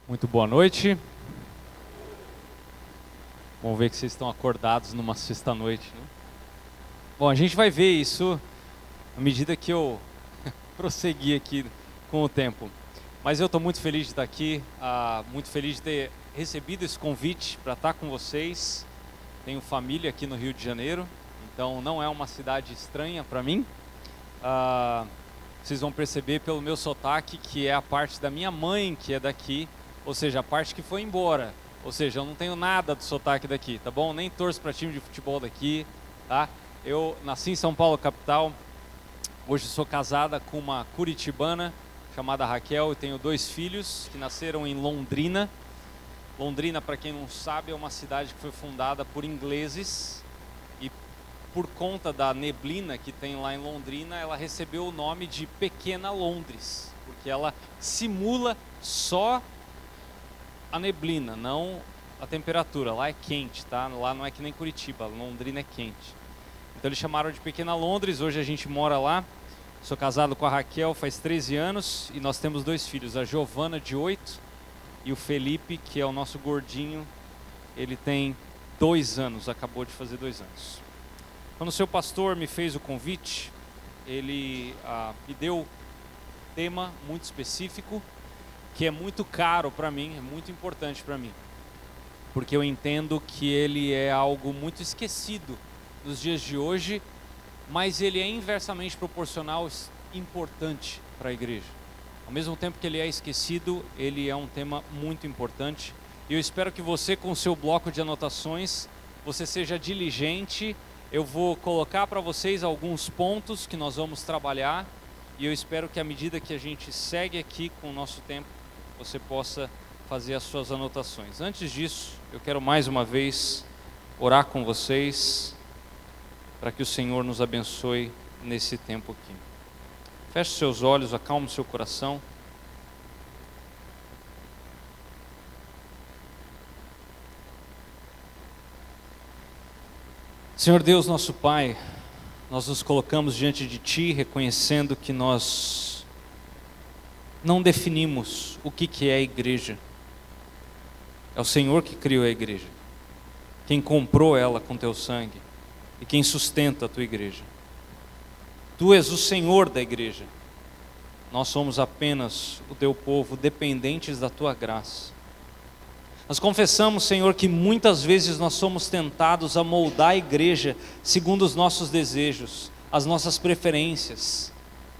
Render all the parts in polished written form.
Muito boa noite. Vamos ver que vocês estão acordados numa sexta-noite, né? Bom, a gente vai ver isso à medida que eu prosseguir aqui com o tempo. Mas eu estou muito feliz de estar aqui, muito feliz de ter recebido esse convite para estar com vocês. Tenho família aqui no Rio de Janeiro, então não é uma cidade estranha para mim. Vocês vão perceber pelo meu sotaque que é a parte da minha mãe que é daqui, ou seja, a parte que foi embora. Ou seja, eu não tenho nada do sotaque daqui, tá bom? Nem torço para time de futebol daqui, tá? Eu nasci em São Paulo, capital. Hoje sou casada com uma curitibana chamada Raquel e tenho 2 filhos que nasceram em Londrina. Londrina, para quem não sabe, é uma cidade que foi fundada por ingleses e por conta da neblina que tem lá em Londrina, ela recebeu o nome de Pequena Londres, porque ela simula só a neblina, não a temperatura. Lá é quente, tá? Lá não é que nem Curitiba, Londrina é quente. Então eles chamaram de Pequena Londres, hoje a gente mora lá. Sou casado com a Raquel faz 13 anos e nós temos 2 filhos, a Giovana de 8 e o Felipe, que é o nosso gordinho, ele tem 2 anos, acabou de fazer 2 anos. Quando o seu pastor me fez o convite, ele me deu um tema muito específico, que é muito caro para mim, é muito importante para mim, porque eu entendo que ele é algo muito esquecido nos dias de hoje, mas ele é inversamente proporcional importante para a igreja. Ao mesmo tempo que ele é esquecido, ele é um tema muito importante. E eu espero que você, com o seu bloco de anotações, você seja diligente. Eu vou colocar para vocês alguns pontos que nós vamos trabalhar, e eu espero que à medida que a gente segue aqui com o nosso tempo, você possa fazer as suas anotações. Antes disso, eu quero mais uma vez orar com vocês, para que o Senhor nos abençoe nesse tempo aqui. Feche seus olhos, acalme seu coração. Senhor Deus, nosso Pai, nós nos colocamos diante de Ti, reconhecendo que nós não definimos o que é a igreja. É o Senhor que criou a igreja, quem comprou ela com Teu sangue e quem sustenta a Tua igreja. Tu és o Senhor da igreja. Nós somos apenas o Teu povo, dependentes da Tua graça. Nós confessamos, Senhor, que muitas vezes nós somos tentados a moldar a igreja segundo os nossos desejos, as nossas preferências,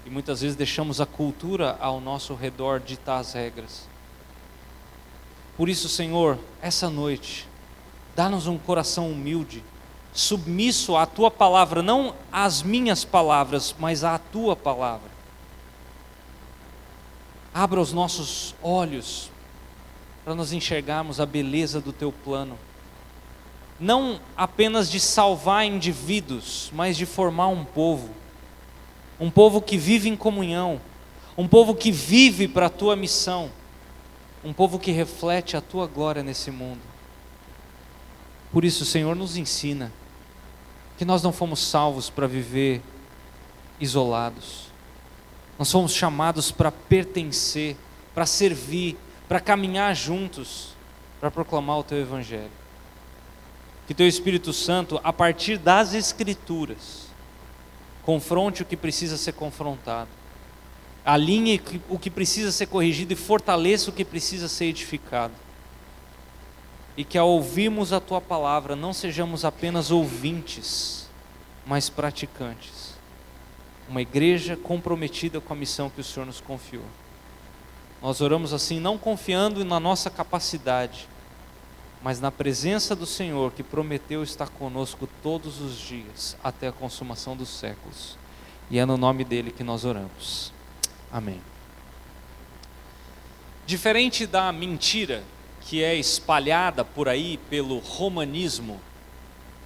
e muitas vezes deixamos a cultura ao nosso redor ditar as regras. Por isso, Senhor, essa noite, dá-nos um coração humilde, submisso à Tua palavra, não às minhas palavras, mas à Tua palavra. Abra os nossos olhos para nós enxergarmos a beleza do Teu plano, não apenas de salvar indivíduos, mas de formar um povo que vive em comunhão, um povo que vive para a Tua missão, um povo que reflete a Tua glória nesse mundo. Por isso, Senhor, nos ensina que nós não fomos salvos para viver isolados. Nós fomos chamados para pertencer, para servir, para caminhar juntos, para proclamar o Teu Evangelho. Que Teu Espírito Santo, a partir das Escrituras, confronte o que precisa ser confrontado, alinhe o que precisa ser corrigido e fortaleça o que precisa ser edificado. E que ao ouvirmos a Tua palavra, não sejamos apenas ouvintes, mas praticantes. Uma igreja comprometida com a missão que o Senhor nos confiou. Nós oramos assim, não confiando na nossa capacidade, mas na presença do Senhor, que prometeu estar conosco todos os dias, até a consumação dos séculos. E é no nome dEle que nós oramos. Amém. Diferente da mentira que é espalhada por aí pelo romanismo,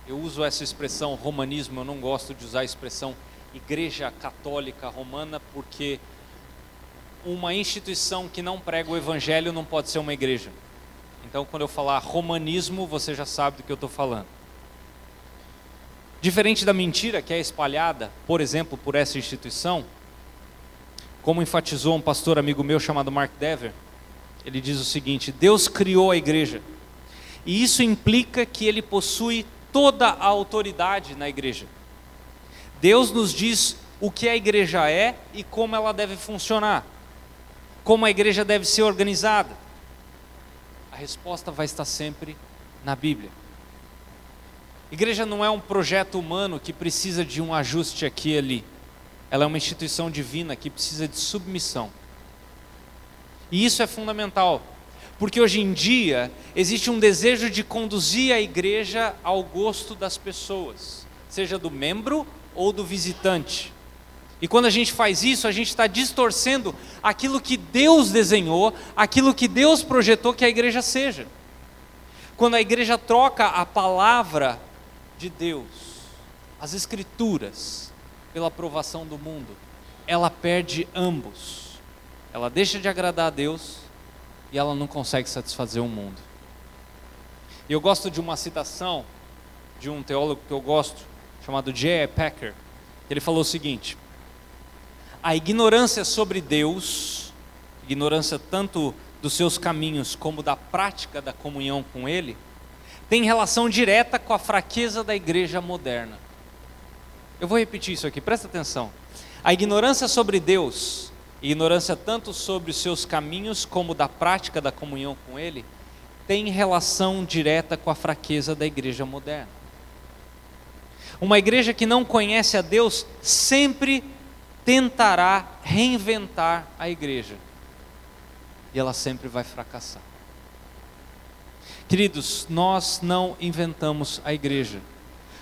eu uso essa expressão romanismo, eu não gosto de usar a expressão Igreja Católica Romana, porque uma instituição que não prega o Evangelho não pode ser uma igreja. Então, quando eu falar romanismo, você já sabe do que eu estou falando. Diferente da mentira que é espalhada, por exemplo, por essa instituição, como enfatizou um pastor amigo meu chamado Mark Dever, ele diz o seguinte: Deus criou a igreja, e isso implica que ele possui toda a autoridade na igreja. Deus nos diz o que a igreja é e como ela deve funcionar, como a igreja deve ser organizada. A resposta vai estar sempre na Bíblia. Igreja não é um projeto humano que precisa de um ajuste aqui e ali. Ela é uma instituição divina que precisa de submissão. E isso é fundamental, porque hoje em dia existe um desejo de conduzir a igreja ao gosto das pessoas, seja do membro ou do visitante. E quando a gente faz isso, a gente está distorcendo aquilo que Deus desenhou, aquilo que Deus projetou que a igreja seja. Quando a igreja troca a palavra de Deus, as escrituras, pela aprovação do mundo, ela perde ambos. Ela deixa de agradar a Deus e ela não consegue satisfazer o mundo. E eu gosto de uma citação de um teólogo que eu gosto, chamado J.I. Packer. Ele falou o seguinte: a ignorância sobre Deus, ignorância tanto dos seus caminhos como da prática da comunhão com Ele, tem relação direta com a fraqueza da igreja moderna. Eu vou repetir isso aqui, presta atenção. A ignorância sobre Deus, ignorância tanto sobre os seus caminhos como da prática da comunhão com Ele, tem relação direta com a fraqueza da igreja moderna. Uma igreja que não conhece a Deus sempre tentará reinventar a igreja, e ela sempre vai fracassar. Queridos, nós não inventamos a igreja,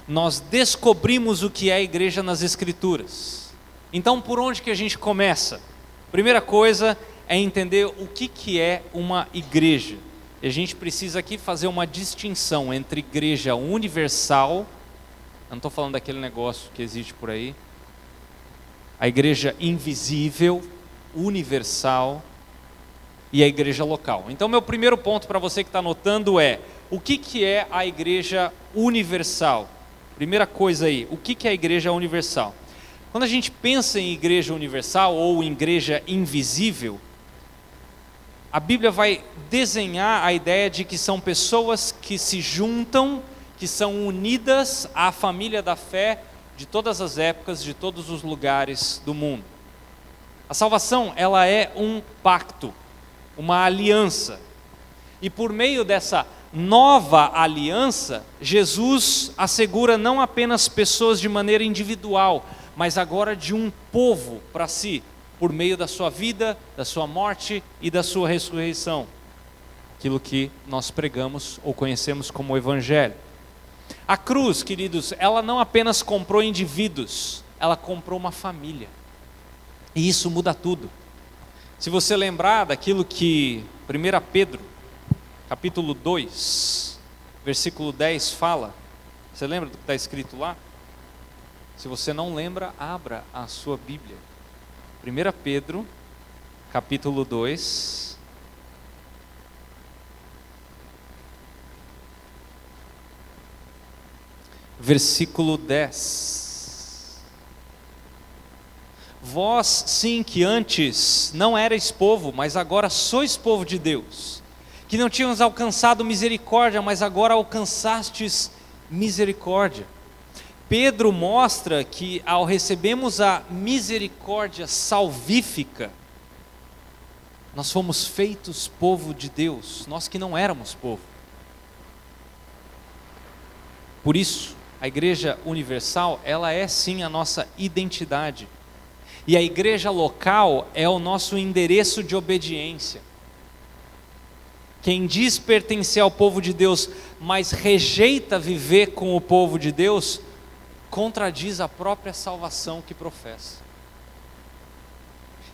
nós descobrimos o que é a igreja nas Escrituras. Então, por onde que a gente começa? Primeira coisa é entender o que é uma igreja. E a gente precisa aqui fazer uma distinção entre igreja universal, eu não estou falando daquele negócio que existe por aí, a igreja invisível, universal, e a igreja local. Então, meu primeiro ponto para você que está anotando é: o que é a igreja universal? Primeira coisa aí, o que é a igreja universal? Quando a gente pensa em igreja universal ou em igreja invisível, a Bíblia vai desenhar a ideia de que são pessoas que se juntam, que são unidas à família da fé de todas as épocas, de todos os lugares do mundo. A salvação, ela é um pacto, uma aliança. E por meio dessa nova aliança, Jesus assegura não apenas pessoas de maneira individual, mas agora de um povo para si, por meio da sua vida, da sua morte e da sua ressurreição. Aquilo que nós pregamos ou conhecemos como o Evangelho. A cruz, queridos, ela não apenas comprou indivíduos, ela comprou uma família. E isso muda tudo. Se você lembrar daquilo que 1 Pedro, capítulo 2, versículo 10 fala, você lembra do que está escrito lá? Se você não lembra, abra a sua Bíblia. 1 Pedro, capítulo 2, versículo 10. Vós sim que antes não erais povo, mas agora sois povo de Deus, que não tínhamos alcançado misericórdia, mas agora alcançastes misericórdia. Pedro mostra que ao recebermos a misericórdia salvífica, nós fomos feitos povo de Deus, nós que não éramos povo. Por isso, a igreja universal, ela é sim a nossa identidade. E a igreja local é o nosso endereço de obediência. Quem diz pertencer ao povo de Deus, mas rejeita viver com o povo de Deus, contradiz a própria salvação que professa.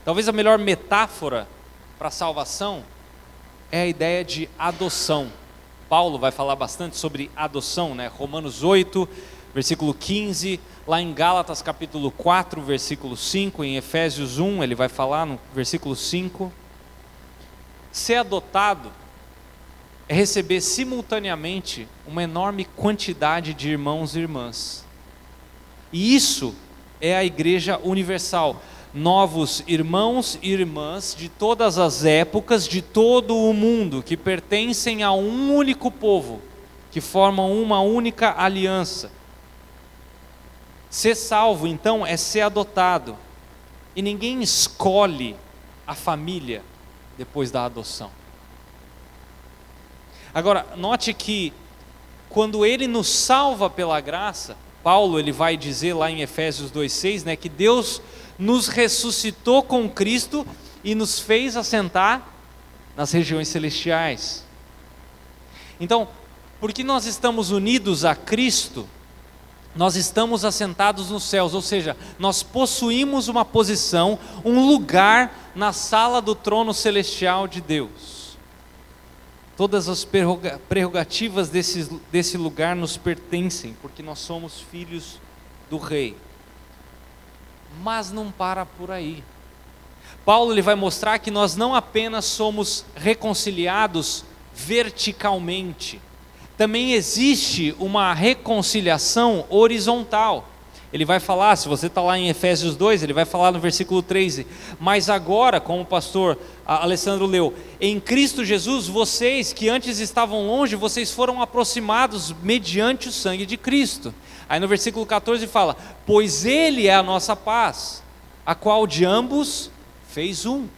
Talvez a melhor metáfora para a salvação é a ideia de adoção. Paulo vai falar bastante sobre adoção, né? Romanos 8, versículo 15, lá em Gálatas capítulo 4, versículo 5, em Efésios 1, ele vai falar no versículo 5. Ser adotado é receber simultaneamente uma enorme quantidade de irmãos e irmãs. E isso é a igreja universal. novos irmãos e irmãs de todas as épocas, de todo o mundo, que pertencem a um único povo, que formam uma única aliança. Ser salvo, então, é ser adotado. E ninguém escolhe a família depois da adoção. Agora, note que quando ele nos salva pela graça, Paulo ele vai dizer lá em Efésios 2,6, né, que Deus nos ressuscitou com Cristo e nos fez assentar nas regiões celestiais. Então, porque nós estamos unidos a Cristo, nós estamos assentados nos céus, ou seja, nós possuímos uma posição, um lugar na sala do trono celestial de Deus. Todas as prerrogativas desse lugar nos pertencem, porque nós somos filhos do Rei. Mas não para por aí. Paulo ele vai mostrar que nós não apenas somos reconciliados verticalmente, também existe uma reconciliação horizontal. Ele vai falar, se você está lá em Efésios 2, ele vai falar no versículo 13, mas agora, como o pastor Alessandro leu, em Cristo Jesus, vocês que antes estavam longe, vocês foram aproximados mediante o sangue de Cristo. Aí no versículo 14 fala, pois Ele é a nossa paz, a qual de ambos fez um.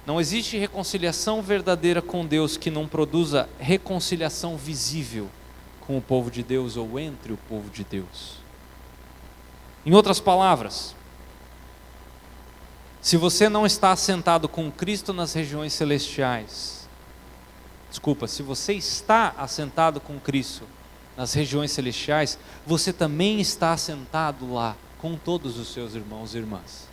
Não existe reconciliação verdadeira com Deus que não produza reconciliação visível com o povo de Deus ou entre o povo de Deus. Em outras palavras, se você não está assentado com Cristo nas regiões celestiais, se você está assentado com Cristo nas regiões celestiais, você também está assentado lá com todos os seus irmãos e irmãs.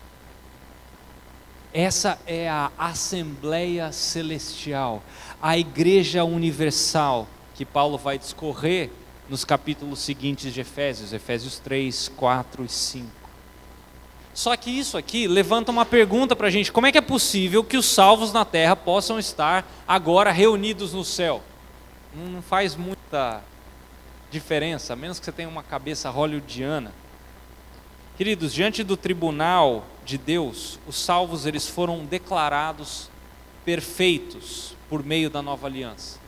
Essa é a Assembleia Celestial, a Igreja Universal, que Paulo vai discorrer nos capítulos seguintes de Efésios, Efésios 3, 4 e 5. Só que isso aqui levanta uma pergunta para a gente: como é que é possível que os salvos na terra possam estar agora reunidos no céu? Não faz muita diferença, a menos que você tenha uma cabeça hollywoodiana. Queridos, diante do tribunal de Deus, os salvos eles foram declarados perfeitos por meio da nova aliança,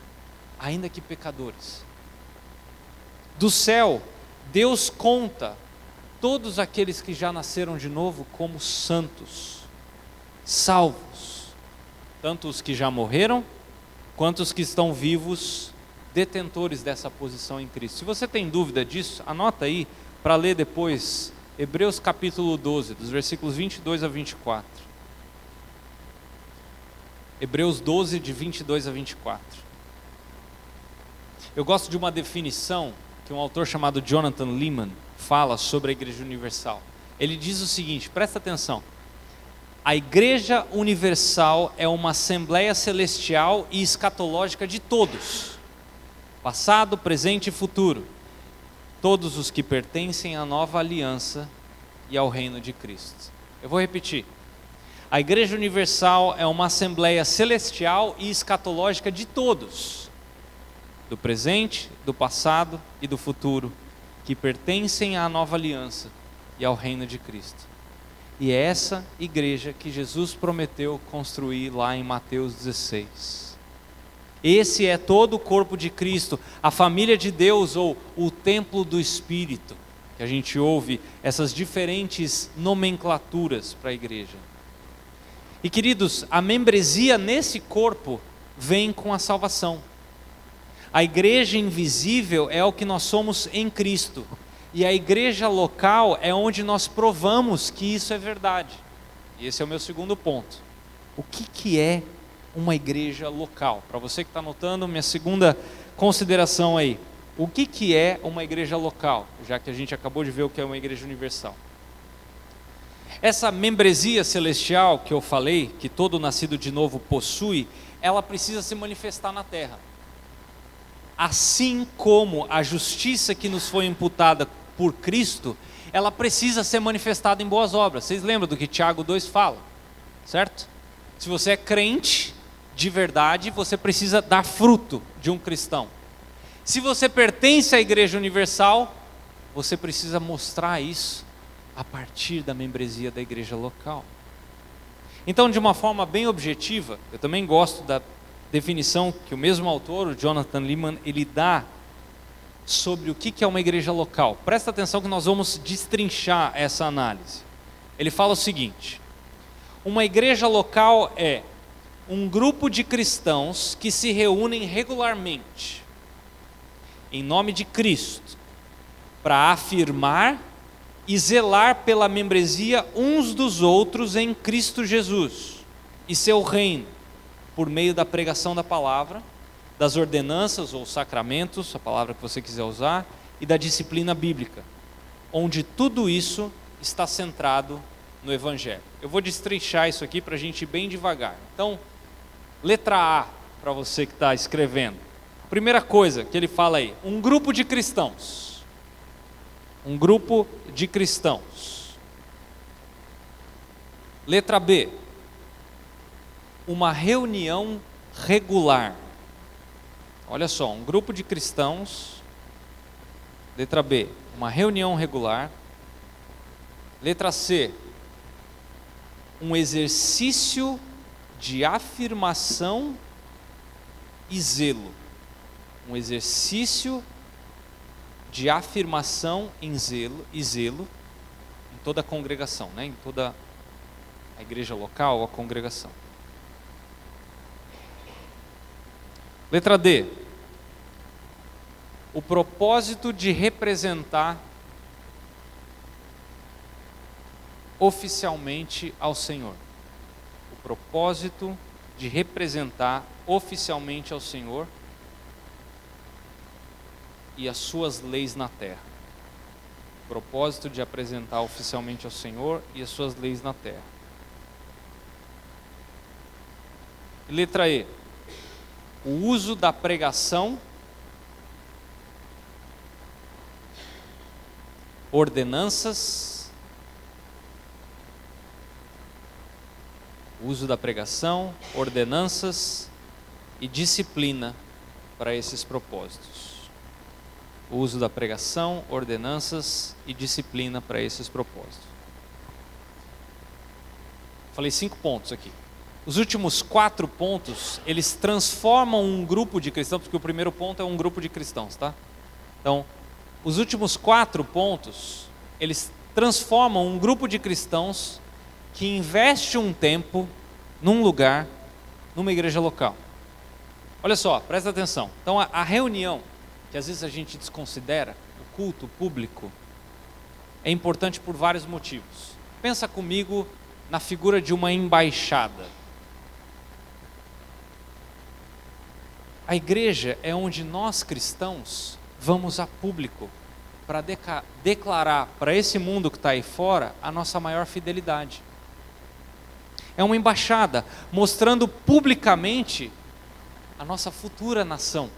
ainda que pecadores. Do céu, Deus conta todos aqueles que já nasceram de novo como santos, salvos, tanto os que já morreram, quanto os que estão vivos, detentores dessa posição em Cristo. Se você tem dúvida disso, anota aí para ler depois Hebreus capítulo 12, dos versículos 22 a 24. Hebreus 12, de 22 a 24. Eu gosto de uma definição que um autor chamado Jonathan Leeman fala sobre a Igreja Universal. Ele diz o seguinte, presta atenção: a Igreja Universal é uma assembleia celestial e escatológica de todos, passado, presente e futuro, todos os que pertencem à nova aliança e ao reino de Cristo. Eu vou repetir: a Igreja Universal é uma assembleia celestial e escatológica de todos, do presente, do passado e do futuro, que pertencem à nova aliança e ao reino de Cristo. E é essa igreja que Jesus prometeu construir lá em Mateus 16. Esse é todo o corpo de Cristo, a família de Deus, ou o templo do Espírito, que a gente ouve essas diferentes nomenclaturas para a igreja. E queridos, a membresia nesse corpo vem com a salvação. A igreja invisível é o que nós somos em Cristo, e a igreja local é onde nós provamos que isso é verdade. E esse é o meu segundo ponto. O que é uma igreja local? Para você que está anotando, minha segunda consideração aí: o que é uma igreja local? Já que a gente acabou de ver o que é uma igreja universal. Essa membresia celestial que eu falei, que todo nascido de novo possui, ela precisa se manifestar na terra. Assim como a justiça que nos foi imputada por Cristo, ela precisa ser manifestada em boas obras. Vocês lembram do que Tiago 2 fala, certo? Se você é crente de verdade, você precisa dar fruto de um cristão. Se você pertence à Igreja Universal, você precisa mostrar isso a partir da membresia da igreja local. Então, de uma forma bem objetiva, eu também gosto da definição que o mesmo autor, o Jonathan Leeman, ele dá sobre o que é uma igreja local. Presta atenção que nós vamos destrinchar essa análise. Ele fala o seguinte: uma igreja local é um grupo de cristãos que se reúnem regularmente, em nome de Cristo, para afirmar e zelar pela membresia uns dos outros em Cristo Jesus e seu reino, por meio da pregação da palavra, das ordenanças ou sacramentos, a palavra que você quiser usar, e da disciplina bíblica, onde tudo isso está centrado no Evangelho. Eu vou destrinchar isso aqui para a gente ir bem devagar. Então, letra A, para você que está escrevendo. Primeira coisa que ele fala aí, um grupo de cristãos. Um grupo de cristãos. Letra B, uma reunião regular. Olha só, um grupo de cristãos. Letra B, uma reunião regular. Letra C, um exercício de afirmação e zelo. Um exercício de afirmação e zelo em toda a congregação, né? Em toda a igreja local ou a congregação. Letra D, o propósito de representar oficialmente ao Senhor. O propósito de representar oficialmente ao Senhor e as suas leis na terra. O propósito de apresentar oficialmente ao Senhor e as suas leis na terra. E letra E, o uso da pregação, ordenanças, e disciplina para esses propósitos. O uso da pregação, ordenanças e disciplina para esses propósitos. Falei 5 pontos aqui. Os últimos 4 pontos, eles transformam um grupo de cristãos, porque o primeiro ponto é um grupo de cristãos, tá? Então, os últimos 4 pontos, eles transformam um grupo de cristãos que investe um tempo num lugar, numa igreja local. Olha só, presta atenção. Então, a reunião, que às vezes a gente desconsidera, o culto público, é importante por vários motivos. Pensa comigo na figura de uma embaixada. A igreja é onde nós cristãos vamos a público para declarar para esse mundo que está aí fora a nossa maior fidelidade. É uma embaixada mostrando publicamente a nossa futura nação.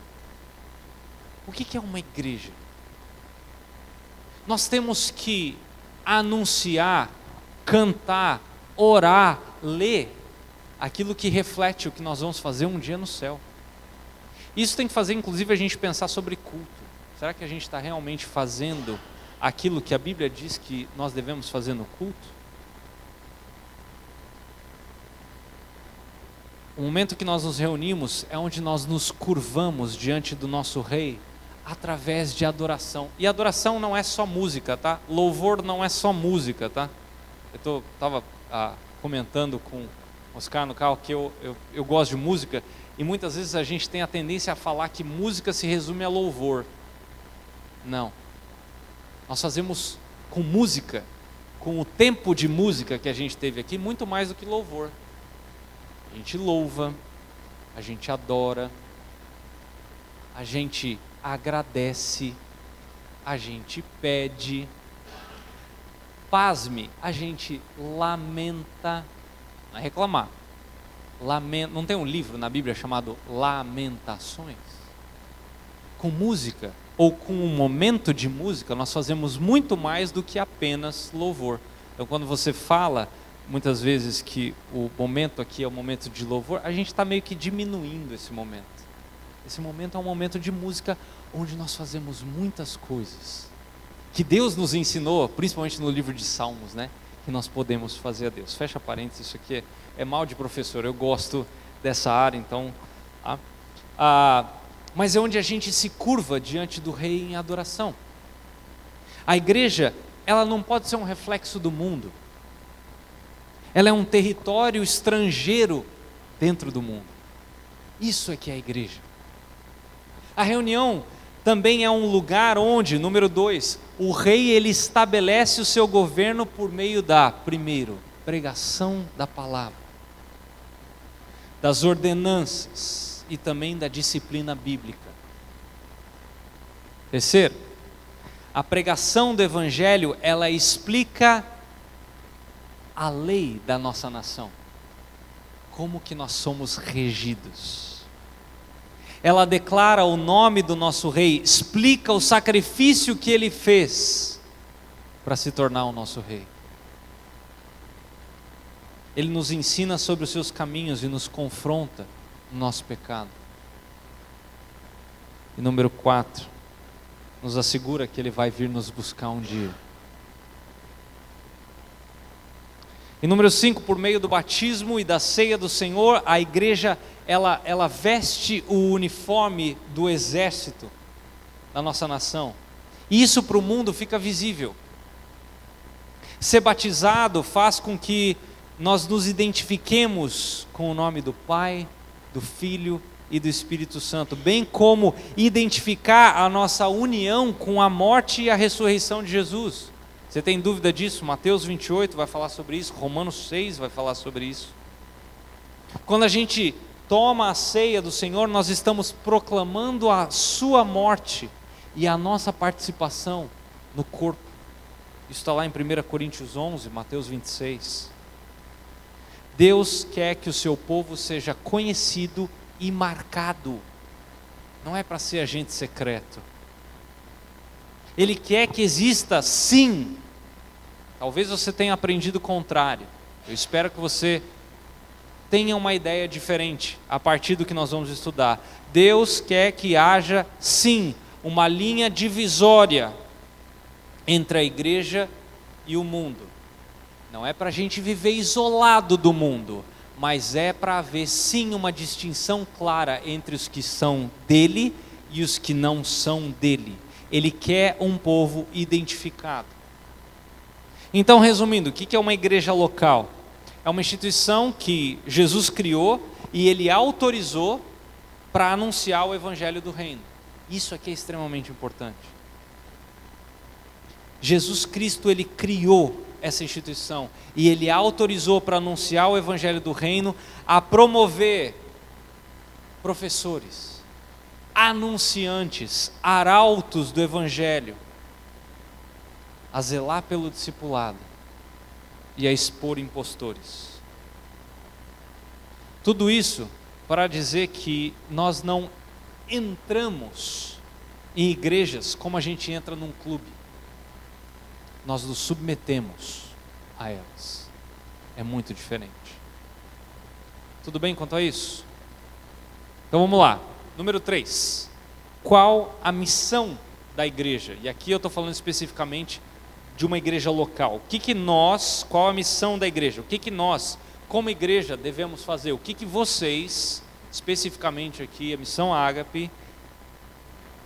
O que é uma igreja? Nós temos que anunciar, cantar, orar, ler aquilo que reflete o que nós vamos fazer um dia no céu. Isso tem que fazer, inclusive, a gente pensar sobre culto. Será que a gente está realmente fazendo aquilo que a Bíblia diz que nós devemos fazer no culto? O momento que nós nos reunimos é onde nós nos curvamos diante do nosso Rei através de adoração. E adoração não é só música, tá? Louvor não é só música, tá? Eu estava comentando com o Oscar no carro que eu gosto de música. E muitas vezes a gente tem a tendência a falar que música se resume a louvor. Não. Nós fazemos com música, com o tempo de música que a gente teve aqui, muito mais do que louvor. A gente louva, a gente adora, a gente agradece, a gente pede. Pasme, a gente lamenta, não é reclamar. Não tem um livro na Bíblia chamado Lamentações? Com música, ou com um momento de música, nós fazemos muito mais do que apenas louvor. Então, quando você fala, muitas vezes, que o momento aqui é o momento de louvor, a gente está meio que diminuindo esse momento. Esse momento é um momento de música onde nós fazemos muitas coisas. que Deus nos ensinou, principalmente no livro de Salmos, né? Que nós podemos fazer a Deus. Fecha parênteses, isso aqui é mal de professor, eu gosto dessa área, então... mas é onde a gente se curva diante do Rei em adoração. A igreja, ela não pode ser um reflexo do mundo. Ela é um território estrangeiro dentro do mundo. Isso é que é a igreja. A reunião também é um lugar onde, número 2, o rei ele estabelece o seu governo por meio da, primeiro, pregação da palavra, das ordenanças e também da disciplina bíblica. Terceiro, a pregação do evangelho, ela explica a lei da nossa nação, como que nós somos regidos. Ela declara o nome do nosso rei, explica o sacrifício que ele fez para se tornar o nosso rei. Ele nos ensina sobre os seus caminhos e nos confronta no nosso pecado. E número 4, nos assegura que ele vai vir nos buscar um dia. E número 5, por meio do batismo e da ceia do Senhor, a igreja, ela veste o uniforme do exército da nossa nação. E isso para o mundo fica visível. Ser batizado faz com que nós nos identifiquemos com o nome do Pai, do Filho e do Espírito Santo, bem como identificar a nossa união com a morte e a ressurreição de Jesus. Você tem dúvida disso? Mateus 28 vai falar sobre isso, Romanos 6 vai falar sobre isso. Quando a gente toma a ceia do Senhor, nós estamos proclamando a sua morte e a nossa participação no corpo. Isso está lá em 1 Coríntios 11, Mateus 26. Deus quer que o seu povo seja conhecido e marcado. Não é para ser agente secreto. Ele quer que exista, sim. Talvez você tenha aprendido o contrário. Eu espero que você tenha uma ideia diferente a partir do que nós vamos estudar. Deus quer que haja, sim, uma linha divisória entre a igreja e o mundo. Não é para a gente viver isolado do mundo, mas é para haver, sim, uma distinção clara entre os que são dele e os que não são dele. Ele quer um povo identificado. Então, resumindo, o que é uma igreja local? É uma instituição que Jesus criou e ele autorizou para anunciar o evangelho do reino. Isso aqui é extremamente importante. Jesus Cristo, ele criou essa instituição e ele autorizou para anunciar o evangelho do reino, a promover professores, anunciantes, arautos do evangelho, a zelar pelo discipulado e a expor impostores. Tudo isso para dizer que nós não entramos em igrejas como a gente entra num clube. Nós nos submetemos a elas. É muito diferente. Tudo bem quanto a isso? Então vamos lá. Número 3. Qual a missão da igreja? E aqui eu estou falando especificamente de uma igreja local. Qual a missão da igreja? O que nós, como igreja, devemos fazer? O que vocês, especificamente aqui, a missão Ágape,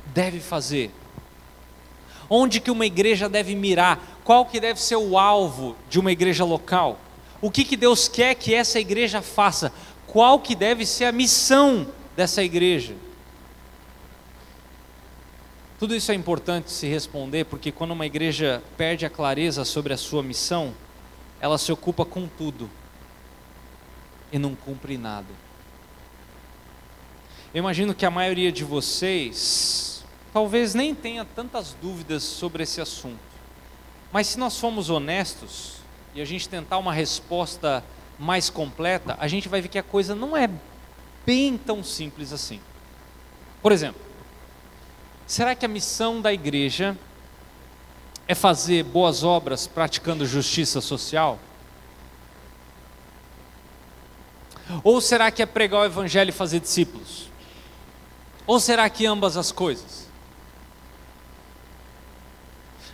deve fazer? Onde que uma igreja deve mirar? Qual que deve ser o alvo de uma igreja local? O que Deus quer que essa igreja faça? Qual que deve ser a missão dessa igreja? Tudo isso é importante se responder, porque quando uma igreja perde a clareza sobre a sua missão, ela se ocupa com tudo e não cumpre nada. Eu imagino que a maioria de vocês talvez nem tenha tantas dúvidas sobre esse assunto, mas se nós formos honestos e a gente tentar uma resposta mais completa, a gente vai ver que a coisa não é bem tão simples assim. Por exemplo, será que a missão da igreja é fazer boas obras praticando justiça social? Ou será que é pregar o evangelho e fazer discípulos? Ou será que ambas as coisas?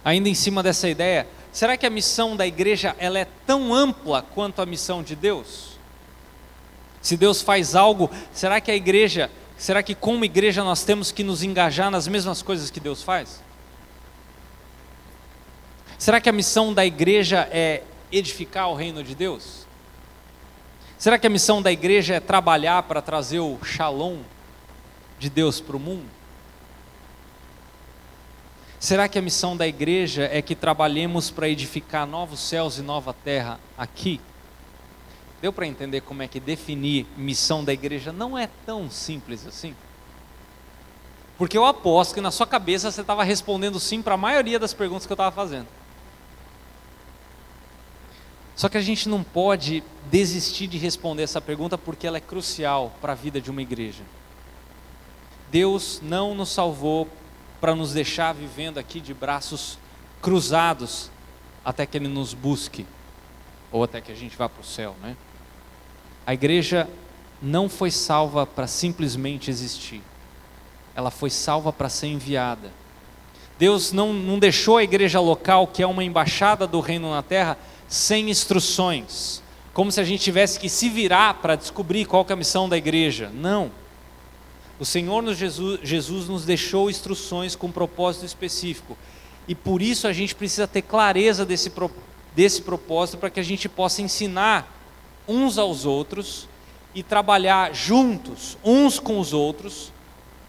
Ainda em cima dessa ideia, será que a missão da igreja ela é tão ampla quanto a missão de Deus? Se Deus faz algo, será que como igreja nós temos que nos engajar nas mesmas coisas que Deus faz? Será que a missão da igreja é edificar o reino de Deus? Será que a missão da igreja é trabalhar para trazer o shalom de Deus para o mundo? Será que a missão da igreja é que trabalhemos para edificar novos céus e nova terra aqui? Deu para entender como é que definir missão da igreja não é tão simples assim? Porque eu aposto que na sua cabeça você estava respondendo sim para a maioria das perguntas que eu estava fazendo. Só que a gente não pode desistir de responder essa pergunta porque ela é crucial para a vida de uma igreja. Deus não nos salvou para nos deixar vivendo aqui de braços cruzados até que Ele nos busque, ou até que a gente vá para o céu, né? A igreja não foi salva para simplesmente existir, ela foi salva para ser enviada. Deus não deixou a igreja local, que é uma embaixada do reino na terra, sem instruções, como se a gente tivesse que se virar para descobrir qual que é a missão da igreja. Não. O Senhor Jesus nos deixou instruções com um propósito específico, e por isso a gente precisa ter clareza desse propósito, para que a gente possa ensinar uns aos outros e trabalhar juntos, uns com os outros,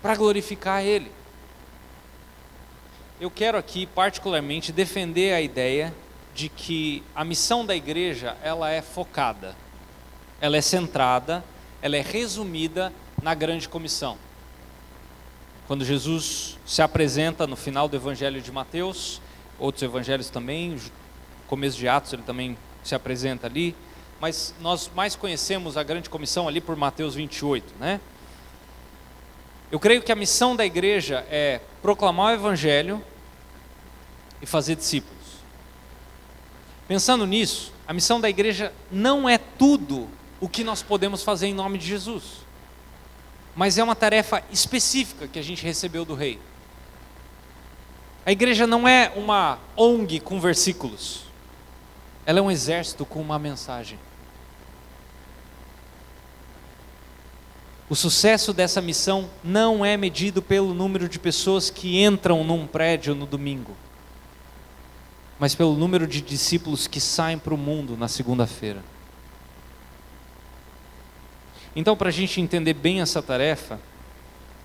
para glorificar Ele. Eu quero aqui particularmente defender a ideia de que a missão da igreja ela é focada, ela é centrada, ela é resumida na grande comissão. Quando Jesus se apresenta no final do evangelho de Mateus, outros evangelhos também, no começo de Atos ele também se apresenta ali, mas nós mais conhecemos a grande comissão ali por Mateus 28, né? Eu creio que a missão da igreja é proclamar o evangelho e fazer discípulos. Pensando nisso, a missão da igreja não é tudo o que nós podemos fazer em nome de Jesus, mas é uma tarefa específica que a gente recebeu do Rei. A igreja não é uma ONG com versículos, ela é um exército com uma mensagem. O sucesso dessa missão não é medido pelo número de pessoas que entram num prédio no domingo, mas pelo número de discípulos que saem para o mundo na segunda-feira. Então, para a gente entender bem essa tarefa,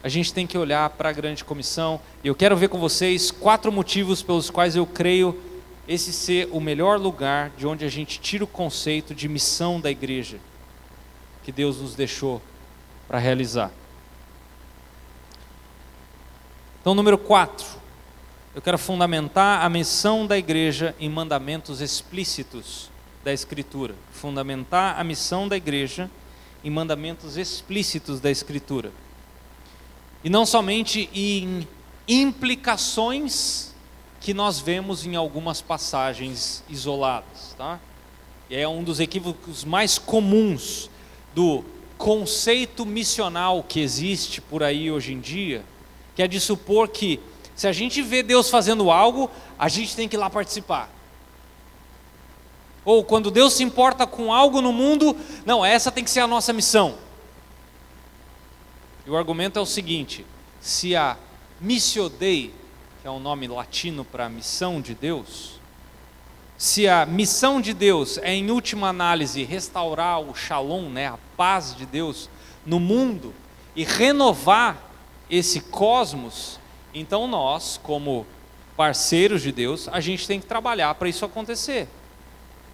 a gente tem que olhar para a grande comissão, e eu quero ver com vocês 4 motivos pelos quais eu creio esse ser o melhor lugar de onde a gente tira o conceito de missão da igreja, que Deus nos deixou para realizar. Então, número 4, eu quero fundamentar a missão da igreja em mandamentos explícitos da Escritura. Fundamentar a missão da igreja em mandamentos explícitos da Escritura. E não somente em implicações que nós vemos em algumas passagens isoladas, tá? E é um dos equívocos mais comuns do conceito missional que existe por aí hoje em dia, que é de supor que se a gente vê Deus fazendo algo, a gente tem que ir lá participar. Ou quando Deus se importa com algo no mundo, não, essa tem que ser a nossa missão. E o argumento é o seguinte: se a Missio Dei, que é um nome latino para missão de Deus, se a missão de Deus é, em última análise, restaurar o shalom, né, a paz de Deus no mundo e renovar esse cosmos, então nós, como parceiros de Deus, a gente tem que trabalhar para isso acontecer.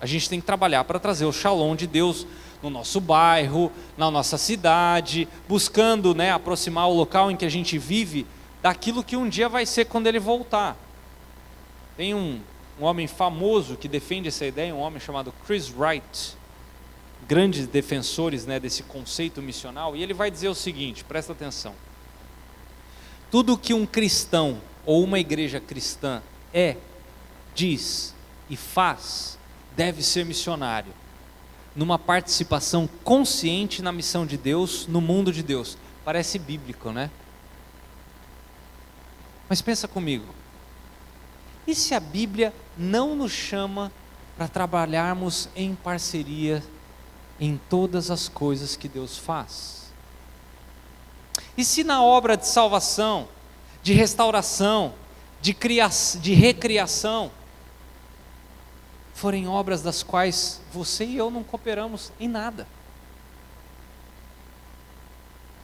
A gente tem que trabalhar para trazer o shalom de Deus no nosso bairro, na nossa cidade, buscando, né, aproximar o local em que a gente vive daquilo que um dia vai ser quando Ele voltar. Tem um homem famoso que defende essa ideia, um homem chamado Chris Wright, grandes defensores, né, desse conceito missional, e ele vai dizer o seguinte, presta atenção: tudo que um cristão ou uma igreja cristã é, diz e faz, deve ser missionário, numa participação consciente na missão de Deus, no mundo de Deus. Parece bíblico, né? Mas pensa comigo, E se a Bíblia não nos chama para trabalharmos em parceria em todas as coisas que Deus faz? E se na obra de salvação, de restauração, de recriação, forem obras das quais você e eu não cooperamos em nada,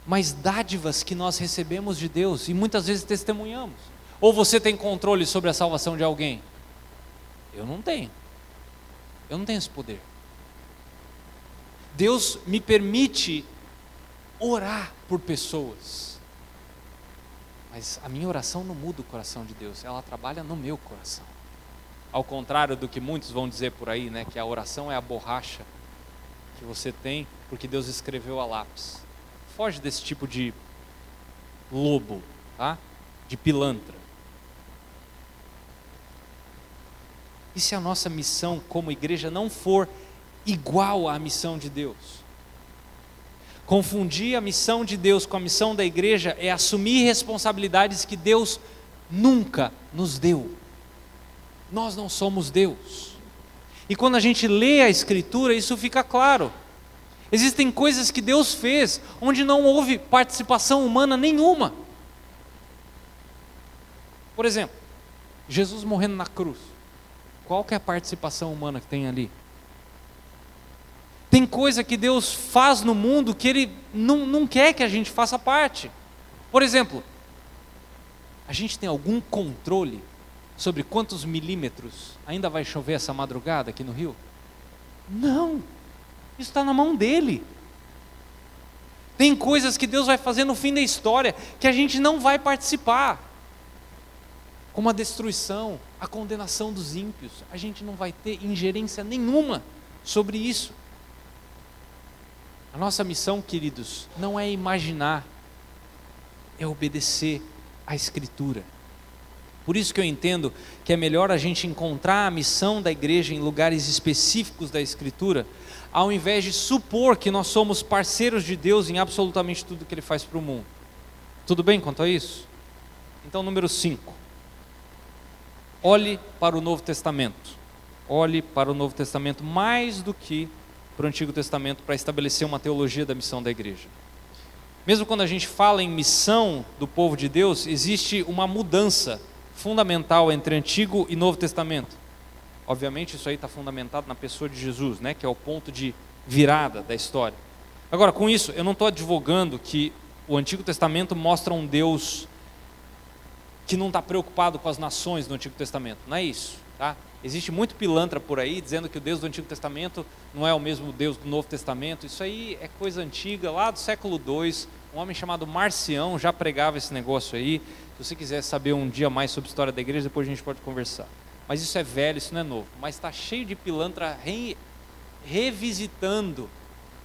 mas dádivas que nós recebemos de Deus e muitas vezes testemunhamos? Ou você tem controle sobre a salvação de alguém? Eu não tenho esse poder. Deus me permite orar por pessoas, mas a minha oração não muda o coração de Deus, ela trabalha no meu coração. Ao contrário do que muitos vão dizer por aí, né, que a oração é a borracha que você tem porque Deus escreveu a lápis. Foge desse tipo de lobo, tá? De pilantra. E se a nossa missão como igreja não for igual à missão de Deus? Confundir a missão de Deus com a missão da igreja é assumir responsabilidades que Deus nunca nos deu. Nós não somos Deus. E quando a gente lê a Escritura, isso fica claro. Existem coisas que Deus fez onde não houve participação humana nenhuma. Por exemplo, Jesus morrendo na cruz. Qual que é a participação humana que tem ali? Tem coisa que Deus faz no mundo que Ele não quer que a gente faça parte. Por exemplo, a gente tem algum controle sobre quantos milímetros ainda vai chover essa madrugada aqui no Rio? Não, isso está na mão dEle. Tem coisas que Deus vai fazer no fim da história que a gente não vai participar, como a destruição, a condenação dos ímpios. A gente não vai ter ingerência nenhuma sobre isso. A nossa missão, queridos, não é imaginar, é obedecer à Escritura. Por isso que eu entendo que é melhor a gente encontrar a missão da igreja em lugares específicos da Escritura, ao invés de supor que nós somos parceiros de Deus em absolutamente tudo que Ele faz para o mundo. Tudo bem quanto a isso? Então, número 5. Olhe para o Novo Testamento. Olhe para o Novo Testamento mais do que para o Antigo Testamento para estabelecer uma teologia da missão da igreja. Mesmo quando a gente fala em missão do povo de Deus, existe uma mudança fundamental entre Antigo e Novo Testamento. Obviamente isso aí está fundamentado na pessoa de Jesus, né, que é o ponto de virada da história. Agora, com isso, eu não estou advogando que o Antigo Testamento mostra um Deus que não está preocupado com as nações do Antigo Testamento. Não é isso, tá? Existe muito pilantra por aí dizendo que o Deus do Antigo Testamento não é o mesmo Deus do Novo Testamento. Isso aí é coisa antiga, lá do século II. Um homem chamado Marcião já pregava esse negócio aí. Se você quiser saber um dia mais sobre a história da igreja, depois a gente pode conversar. Mas isso é velho, isso não é novo. Mas está cheio de pilantra revisitando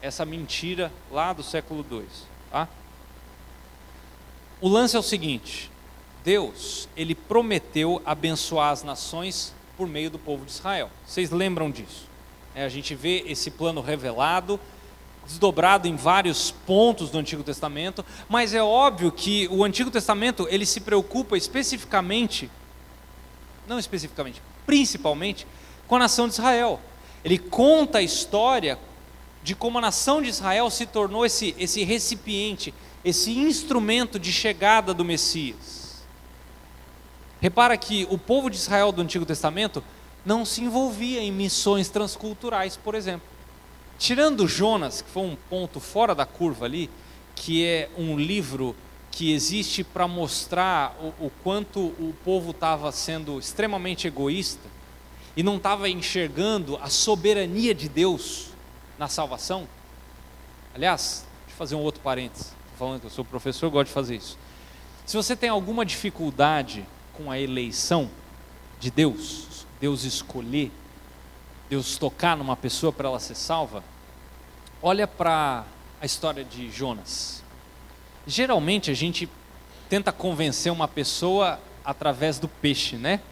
essa mentira lá do século II. Tá? O lance é o seguinte: Deus, Ele prometeu abençoar as nações por meio do povo de Israel. Vocês lembram disso? A gente vê esse plano revelado, desdobrado em vários pontos do Antigo Testamento, mas é óbvio que o Antigo Testamento, ele se preocupa principalmente com a nação de Israel. Ele conta a história de como a nação de Israel se tornou esse recipiente, esse instrumento de chegada do Messias. Repara que o povo de Israel do Antigo Testamento não se envolvia em missões transculturais, por exemplo. Tirando Jonas, que foi um ponto fora da curva ali, que é um livro que existe para mostrar o quanto o povo estava sendo extremamente egoísta e não estava enxergando a soberania de Deus na salvação. Aliás, deixa eu fazer um outro parênteses. Estou falando que eu sou professor, eu gosto de fazer isso. Se você tem alguma dificuldade com a eleição de Deus, Deus escolher, Deus tocar numa pessoa para ela ser salva, olha para a história de Jonas. Geralmente a gente tenta convencer uma pessoa através do peixe, né?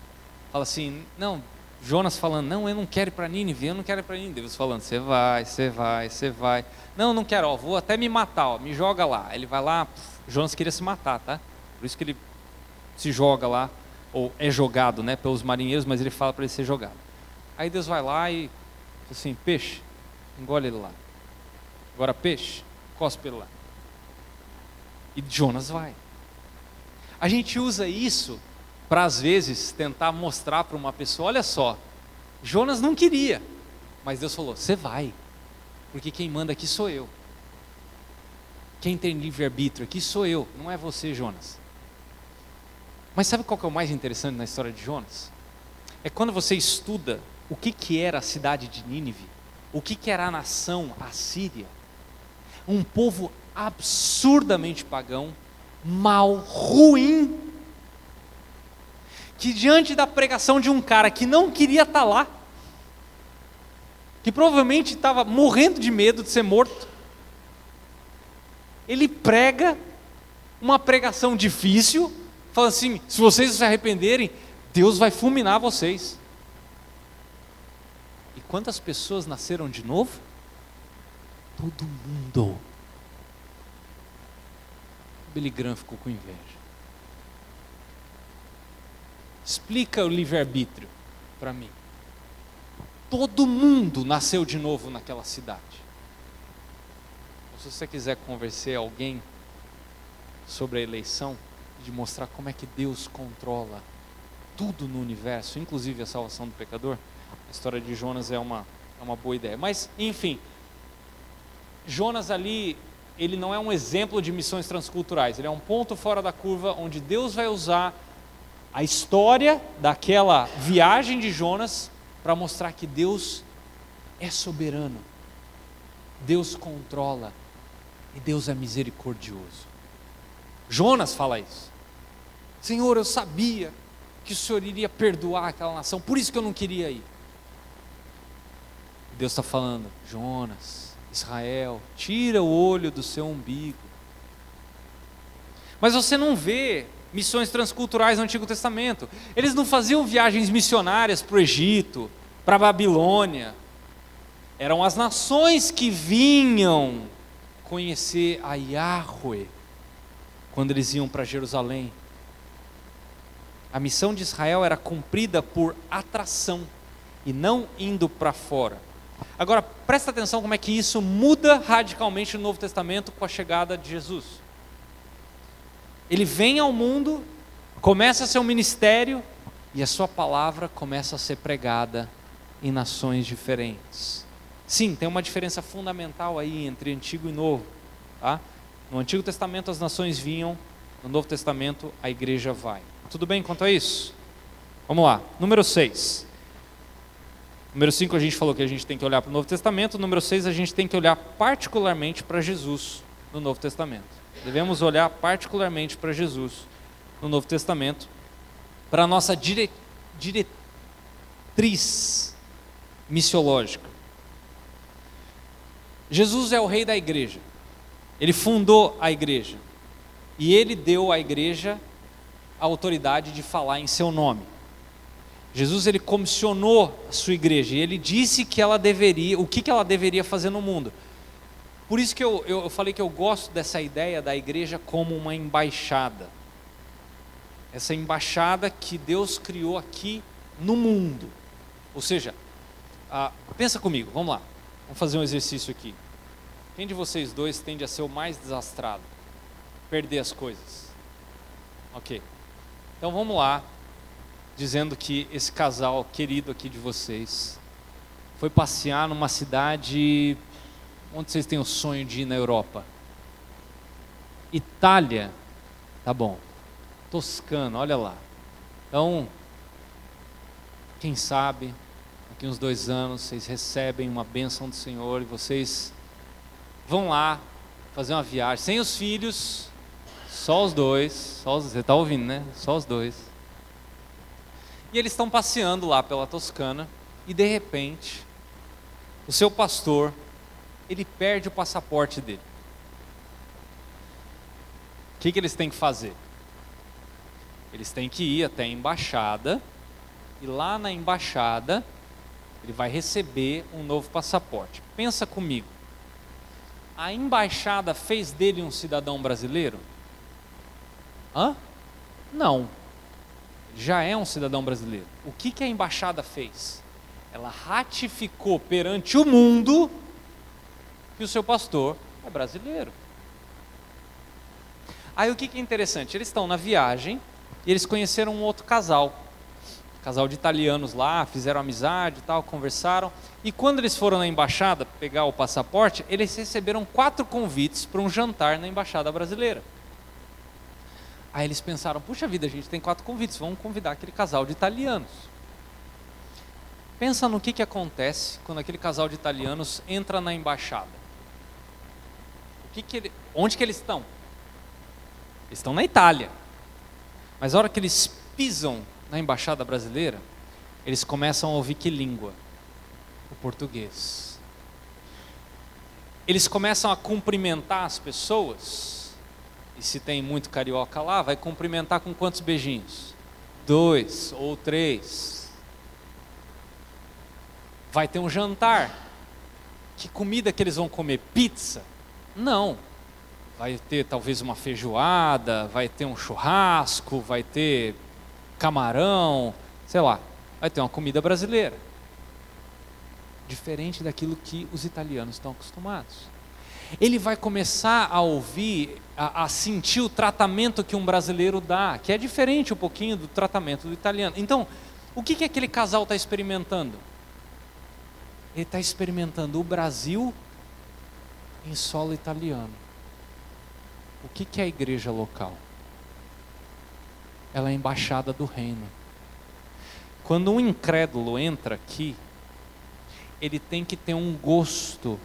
Fala assim, não, Jonas falando, não, eu não quero ir para Nínive, eu não quero ir para Nínive. Deus falando, você vai. Não, eu não quero, ó, vou até me matar, ó, me joga lá. Ele vai lá, Jonas queria se matar, tá? Por isso que ele se joga lá ou é jogado, né, pelos marinheiros, mas ele fala para ele ser jogado. Aí Deus vai lá e fala assim, peixe, engole ele lá. Agora peixe, cospe ele lá. E Jonas vai. A gente usa isso para às vezes tentar mostrar para uma pessoa, olha só, Jonas não queria, mas Deus falou, você vai, porque quem manda aqui sou eu. Quem tem livre-arbítrio aqui sou eu, não é você, Jonas. Mas sabe qual que é o mais interessante na história de Jonas? É quando você estuda o que era a cidade de Nínive, o que era a nação assíria, um povo absurdamente pagão, mau, ruim, que diante da pregação de um cara que não queria estar lá, que provavelmente estava morrendo de medo de ser morto, ele prega uma pregação difícil, fala assim, se vocês se arrependerem, Deus vai fulminar vocês. E quantas pessoas nasceram de novo? Todo mundo. Billy Graham ficou com inveja. Explica o livre-arbítrio para mim. Todo mundo nasceu de novo naquela cidade. Se você quiser convencer alguém sobre a eleição, de mostrar como é que Deus controla tudo no universo, inclusive a salvação do pecador, a história de Jonas é uma boa ideia. Mas, enfim, Jonas ali, ele não é um exemplo de missões transculturais, ele é um ponto fora da curva, onde Deus vai usar a história daquela viagem de Jonas para mostrar que Deus é soberano, Deus controla e Deus é misericordioso. Jonas fala isso. Senhor, eu sabia que o Senhor iria perdoar aquela nação, por isso que eu não queria ir. Deus está falando, Jonas, Israel, tira o olho do seu umbigo. Mas você não vê missões transculturais no Antigo Testamento. Eles não faziam viagens missionárias para o Egito, para a Babilônia. Eram as nações que vinham conhecer a Yahweh quando eles iam para Jerusalém. A missão de Israel era cumprida por atração e não indo para fora. Agora, presta atenção como é que isso muda radicalmente no Novo Testamento com a chegada de Jesus. Ele vem ao mundo, começa seu ministério e a sua palavra começa a ser pregada em nações diferentes. Sim, tem uma diferença fundamental aí entre Antigo e Novo. Tá? No Antigo Testamento as nações vinham, no Novo Testamento a igreja vai. Tudo bem quanto a isso? Vamos lá, número 6. Número 5 a gente falou que a gente tem que olhar para o Novo Testamento. Número 6 a gente tem que olhar particularmente para Jesus no Novo Testamento. Devemos olhar particularmente para Jesus no Novo Testamento, para a nossa diretriz missiológica. Jesus é o rei da igreja, ele fundou a igreja, e ele deu à igreja a autoridade de falar em seu nome. Jesus, ele comissionou a sua igreja, e ele disse que ela deveria, o que ela deveria fazer no mundo. Por isso que eu falei que eu gosto dessa ideia da igreja como uma embaixada. Essa embaixada que Deus criou aqui no mundo. Ou seja, pensa comigo, vamos lá. Vamos fazer um exercício aqui. Quem de vocês dois tende a ser o mais desastrado? Perder as coisas. Ok. Então vamos lá, dizendo que esse casal querido aqui de vocês foi passear numa cidade onde vocês têm o sonho de ir na Europa. Itália, tá bom. Toscana, olha lá. Então, quem sabe, daqui uns 2 anos, vocês recebem uma bênção do Senhor e vocês vão lá fazer uma viagem, sem os filhos, só os dois, você está ouvindo, né? Só os dois. E eles estão passeando lá pela Toscana e de repente, o seu pastor, ele perde o passaporte dele. O que eles têm que fazer? Eles têm que ir até a embaixada, e lá na embaixada, ele vai receber um novo passaporte. Pensa comigo, a embaixada fez dele um cidadão brasileiro? Não. já é um cidadão brasileiro. O que a embaixada fez? Ela ratificou perante o mundo que o seu pastor é brasileiro. Aí o que é interessante? Eles estão na viagem e eles conheceram um outro casal de italianos lá, fizeram amizade e tal, conversaram. E quando eles foram na embaixada pegar o passaporte, eles receberam 4 convites para um jantar na embaixada brasileira. Aí eles pensaram, puxa vida, a gente tem 4 convites, vamos convidar aquele casal de italianos. Pensa no que acontece quando aquele casal de italianos entra na embaixada. Onde que eles estão? Eles estão na Itália. Mas a hora que eles pisam na embaixada brasileira, eles começam a ouvir que língua? O português. Eles começam a cumprimentar as pessoas, e se tem muito carioca lá, vai cumprimentar com quantos beijinhos? 2 ou 3. Vai ter um jantar. Que comida que eles vão comer? Pizza? Não. Vai ter talvez uma feijoada, vai ter um churrasco, vai ter camarão, sei lá. Vai ter uma comida brasileira. Diferente daquilo que os italianos estão acostumados. Ele vai começar a ouvir, a sentir o tratamento que um brasileiro dá, que é diferente um pouquinho do tratamento do italiano. Então, o que aquele casal está experimentando? Ele está experimentando o Brasil em solo italiano. O que é a igreja local? Ela é a embaixada do reino. Quando um incrédulo entra aqui, ele tem que ter um gosto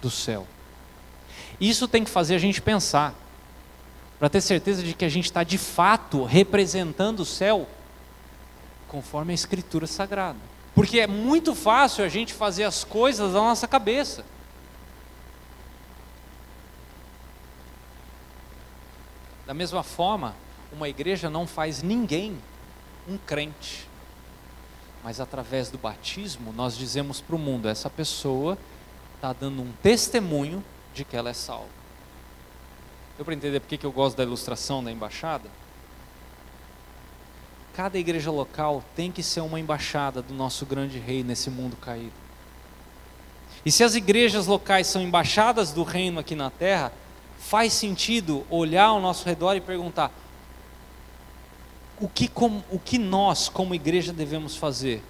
do céu. Isso tem que fazer a gente pensar, para ter certeza de que a gente está de fato representando o céu conforme a Escritura Sagrada. Porque é muito fácil a gente fazer as coisas da nossa cabeça. Da mesma forma, uma igreja não faz ninguém um crente. Mas através do batismo, nós dizemos para o mundo, essa pessoa está dando um testemunho de que ela é salva. Deu para entender por que eu gosto da ilustração da embaixada? Cada igreja local tem que ser uma embaixada do nosso grande rei nesse mundo caído. E se as igrejas locais são embaixadas do reino aqui na terra, faz sentido olhar ao nosso redor e perguntar: o que nós, como igreja, devemos fazer?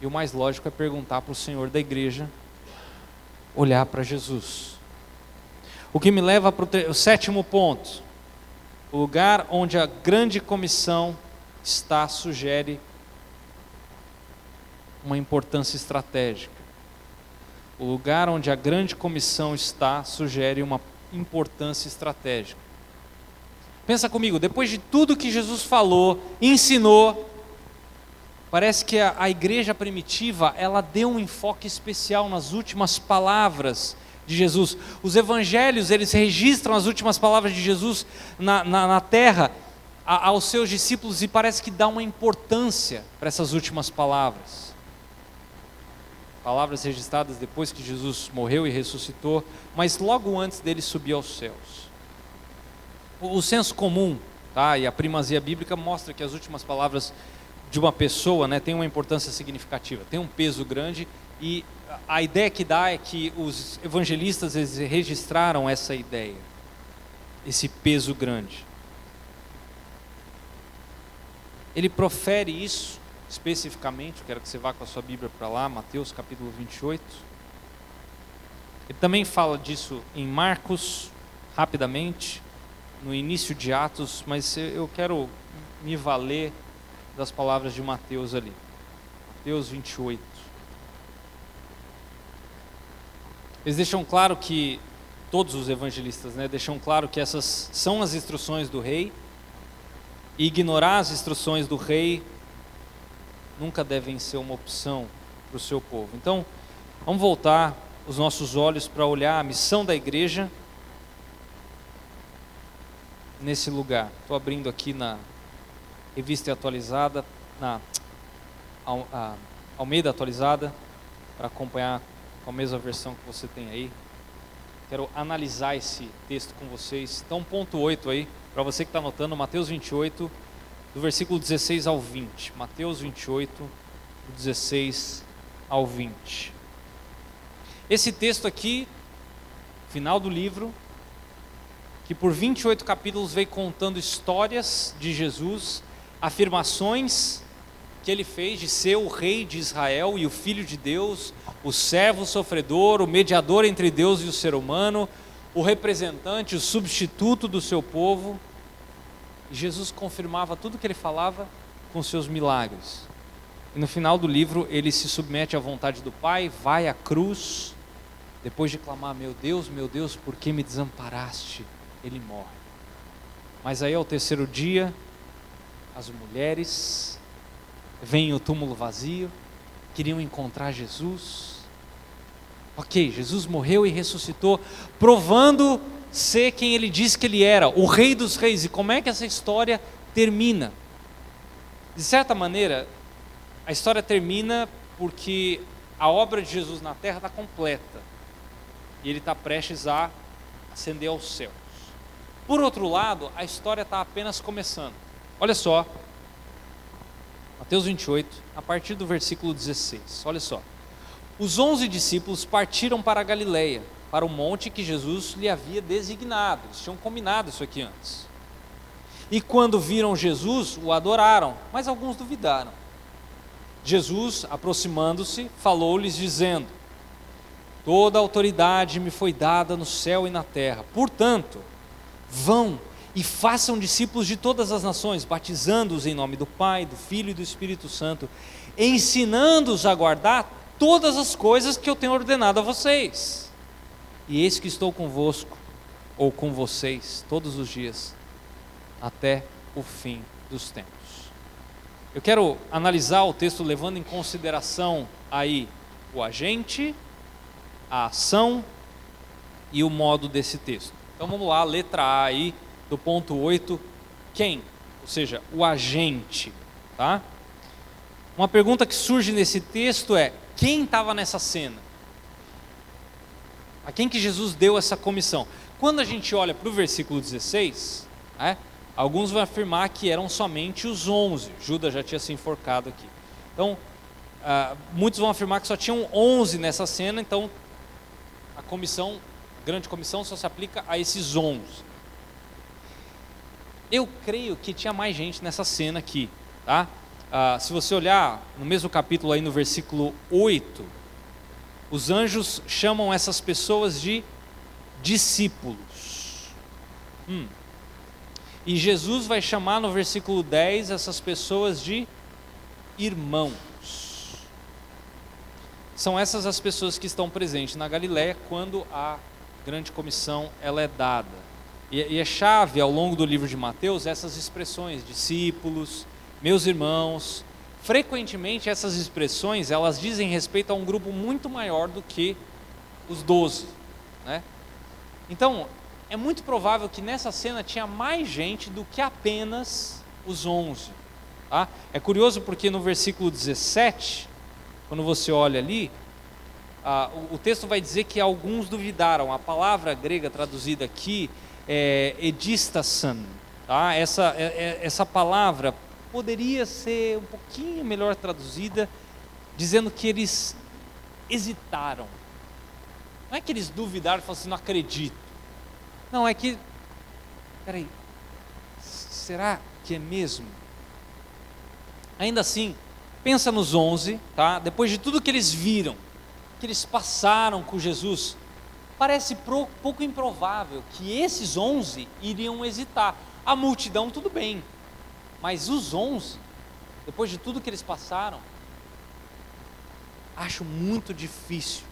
E o mais lógico é perguntar para o Senhor da igreja, olhar para Jesus. O que me leva para o 7º ponto. O lugar onde a grande comissão está sugere uma importância estratégica. O lugar onde a grande comissão está sugere uma importância estratégica. Pensa comigo, depois de tudo que Jesus falou, ensinou, parece que a igreja primitiva, ela deu um enfoque especial nas últimas palavras de Jesus. Os evangelhos, eles registram as últimas palavras de Jesus na terra, aos seus discípulos, e parece que dá uma importância para essas últimas palavras. Palavras registradas depois que Jesus morreu e ressuscitou, mas logo antes dele subir aos céus. O senso comum, tá, e a primazia bíblica mostra que as últimas palavras de uma pessoa, né, têm uma importância significativa, tem um peso grande, e a ideia que dá é que os evangelistas, eles registraram essa ideia, esse peso grande. Ele profere isso especificamente, quero que você vá com a sua Bíblia para lá, Mateus capítulo 28. Ele também fala disso em Marcos, rapidamente, no início de Atos, mas eu quero me valer das palavras de Mateus ali. Mateus 28. Eles deixam claro que, todos os evangelistas, né, deixam claro que essas são as instruções do rei, e ignorar as instruções do rei nunca devem ser uma opção para o seu povo. Então, vamos voltar os nossos olhos para olhar a missão da igreja nesse lugar. Estou abrindo aqui na revista atualizada, na Almeida atualizada, para acompanhar com a mesma versão que você tem aí. Quero analisar esse texto com vocês. Então, ponto 8 aí, para você que está anotando, Mateus 28, do versículo 16 ao 20. Mateus 28, do 16 ao 20. Esse texto aqui, final do livro, que por 28 capítulos veio contando histórias de Jesus, afirmações que ele fez de ser o rei de Israel e o filho de Deus, o servo sofredor, o mediador entre Deus e o ser humano, o representante, o substituto do seu povo. E Jesus confirmava tudo que ele falava com seus milagres. E no final do livro ele se submete à vontade do Pai, vai à cruz, depois de clamar, meu Deus, por que me desamparaste? Ele morre. Mas aí ao terceiro dia, as mulheres veem o túmulo vazio, queriam encontrar Jesus. Ok, Jesus morreu e ressuscitou, provando ser quem ele disse que ele era, o Rei dos Reis. E como é que essa história termina? De certa maneira, a história termina porque a obra de Jesus na terra está completa e ele está prestes a ascender aos céus. Por outro lado, a história está apenas começando. Olha só, Mateus 28, a partir do versículo 16, olha só. Os 11 discípulos partiram para a Galileia, para o monte que Jesus lhe havia designado. Eles tinham combinado isso aqui antes. E quando viram Jesus, o adoraram, mas alguns duvidaram. Jesus, aproximando-se, falou-lhes dizendo: toda a autoridade me foi dada no céu e na terra. Portanto, vão e façam discípulos de todas as nações, batizando-os em nome do Pai, do Filho e do Espírito Santo, ensinando-os a guardar todas as coisas que eu tenho ordenado a vocês. E eis que estou convosco, ou com vocês, todos os dias, até o fim dos tempos. Eu quero analisar o texto levando em consideração aí o agente, a ação e o modo desse texto. Então vamos lá, letra A aí, do ponto 8, quem? Ou seja, o agente, tá? Uma pergunta que surge nesse texto é, quem estava nessa cena? A quem que Jesus deu essa comissão? Quando a gente olha para o versículo 16, alguns vão afirmar que eram somente os 11, Judas já tinha se enforcado aqui. Então, muitos vão afirmar que só tinham 11 nessa cena, então a grande comissão só se aplica a esses 11. Eu creio que tinha mais gente nessa cena aqui, tá? Se você olhar no mesmo capítulo aí no versículo 8, os anjos chamam essas pessoas de discípulos. E Jesus vai chamar no versículo 10 essas pessoas de irmãos. São essas as pessoas que estão presentes na Galileia quando a grande comissão ela é dada. E é chave ao longo do livro de Mateus essas expressões, discípulos, meus irmãos. Frequentemente essas expressões elas dizem respeito a um grupo muito maior do que os 12, né? Então é muito provável que nessa cena tinha mais gente do que apenas os 11, tá? É curioso porque no versículo 17, quando você olha ali, o texto vai dizer que alguns duvidaram. A palavra grega traduzida aqui é edistasan, tá? Essa palavra poderia ser um pouquinho melhor traduzida, dizendo que eles hesitaram. Não é que eles duvidaram e falaram assim, não acredito. Não, é que, peraí, será que é mesmo? Ainda assim, pensa nos 11, tá? Depois de tudo que eles viram, que eles passaram com Jesus, parece pouco improvável que esses 11 iriam hesitar. A multidão tudo bem, mas os 11, depois de tudo que eles passaram, acho muito difícil,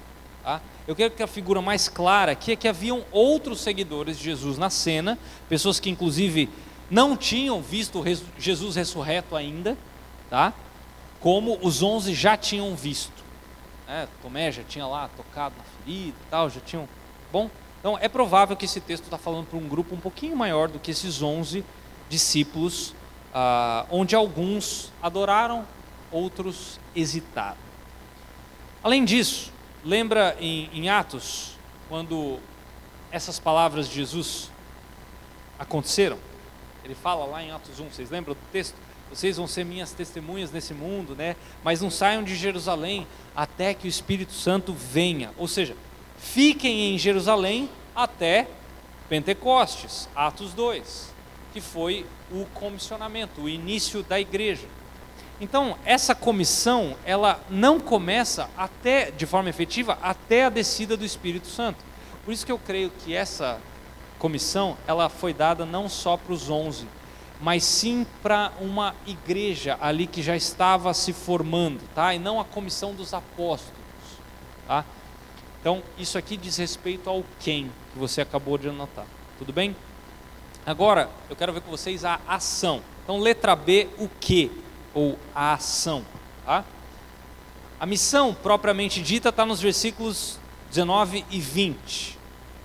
tá? Eu quero que a figura mais clara aqui é que haviam outros seguidores de Jesus na cena, pessoas que inclusive não tinham visto Jesus ressurreto ainda, tá? Como os 11 já tinham visto. Tomé já tinha lá tocado na ferida e tal, já tinham... Bom, então é provável que esse texto está falando para um grupo um pouquinho maior do que esses 11 discípulos, onde alguns adoraram, outros hesitaram. Além disso, lembra em Atos, quando essas palavras de Jesus aconteceram? Ele fala lá em Atos 1, vocês lembram do texto? Vocês vão ser minhas testemunhas nesse mundo, né? Mas não saiam de Jerusalém até que o Espírito Santo venha. Ou seja, fiquem em Jerusalém até Pentecostes, Atos 2, que foi o comissionamento, o início da igreja. Então, essa comissão, ela não começa até, de forma efetiva, até a descida do Espírito Santo. Por isso que eu creio que essa comissão, ela foi dada não só para os 11, mas sim para uma igreja ali que já estava se formando, tá? E não a comissão dos apóstolos, tá? Então, isso aqui diz respeito ao quem, que você acabou de anotar, tudo bem? Agora, eu quero ver com vocês a ação. Então, letra B, o que? Ou a ação, tá? A missão, propriamente dita, está nos versículos 19 e 20.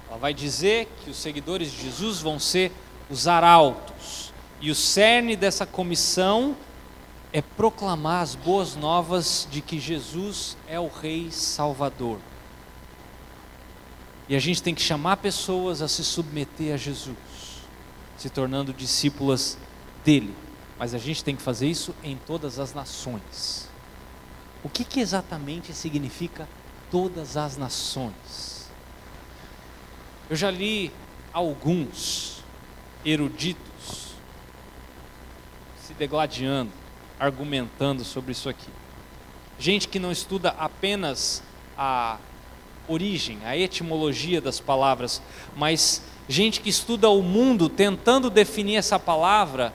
Ela vai dizer que os seguidores de Jesus vão ser os arautos. E o cerne dessa comissão é proclamar as boas novas de que Jesus é o Rei Salvador. E a gente tem que chamar pessoas a se submeter a Jesus, se tornando discípulas dele. Mas a gente tem que fazer isso em todas as nações. O que exatamente significa todas as nações? Eu já li alguns eruditos se degladiando, argumentando sobre isso aqui. Gente que não estuda apenas a origem, a etimologia das palavras, mas gente que estuda o mundo tentando definir essa palavra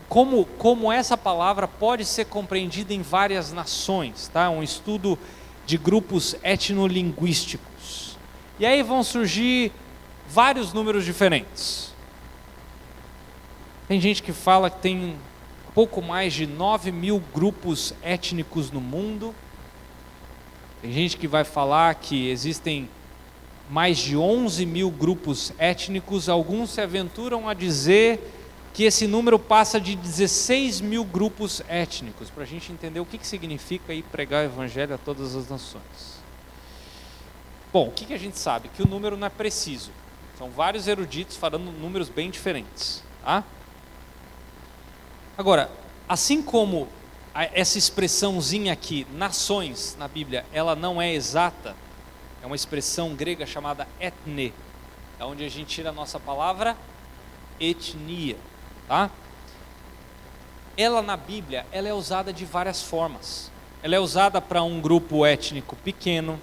como essa palavra pode ser compreendida em várias nações, tá? Um estudo de grupos etnolinguísticos. E aí vão surgir vários números diferentes. Tem gente que fala que tem pouco mais de 9.000 grupos étnicos no mundo. Tem gente que vai falar que existem mais de 11.000 grupos étnicos. Alguns se aventuram a dizer que esse número passa de 16.000 grupos étnicos, para a gente entender o que significa ir pregar o evangelho a todas as nações. Bom, o que a gente sabe? Que o número não é preciso. São vários eruditos falando números bem diferentes, tá? Agora, assim como essa expressãozinha aqui, nações, na Bíblia, ela não é exata, é uma expressão grega chamada etne, é onde a gente tira a nossa palavra etnia, tá? Ela na Bíblia, ela é usada de várias formas. Ela é usada para um grupo étnico pequeno,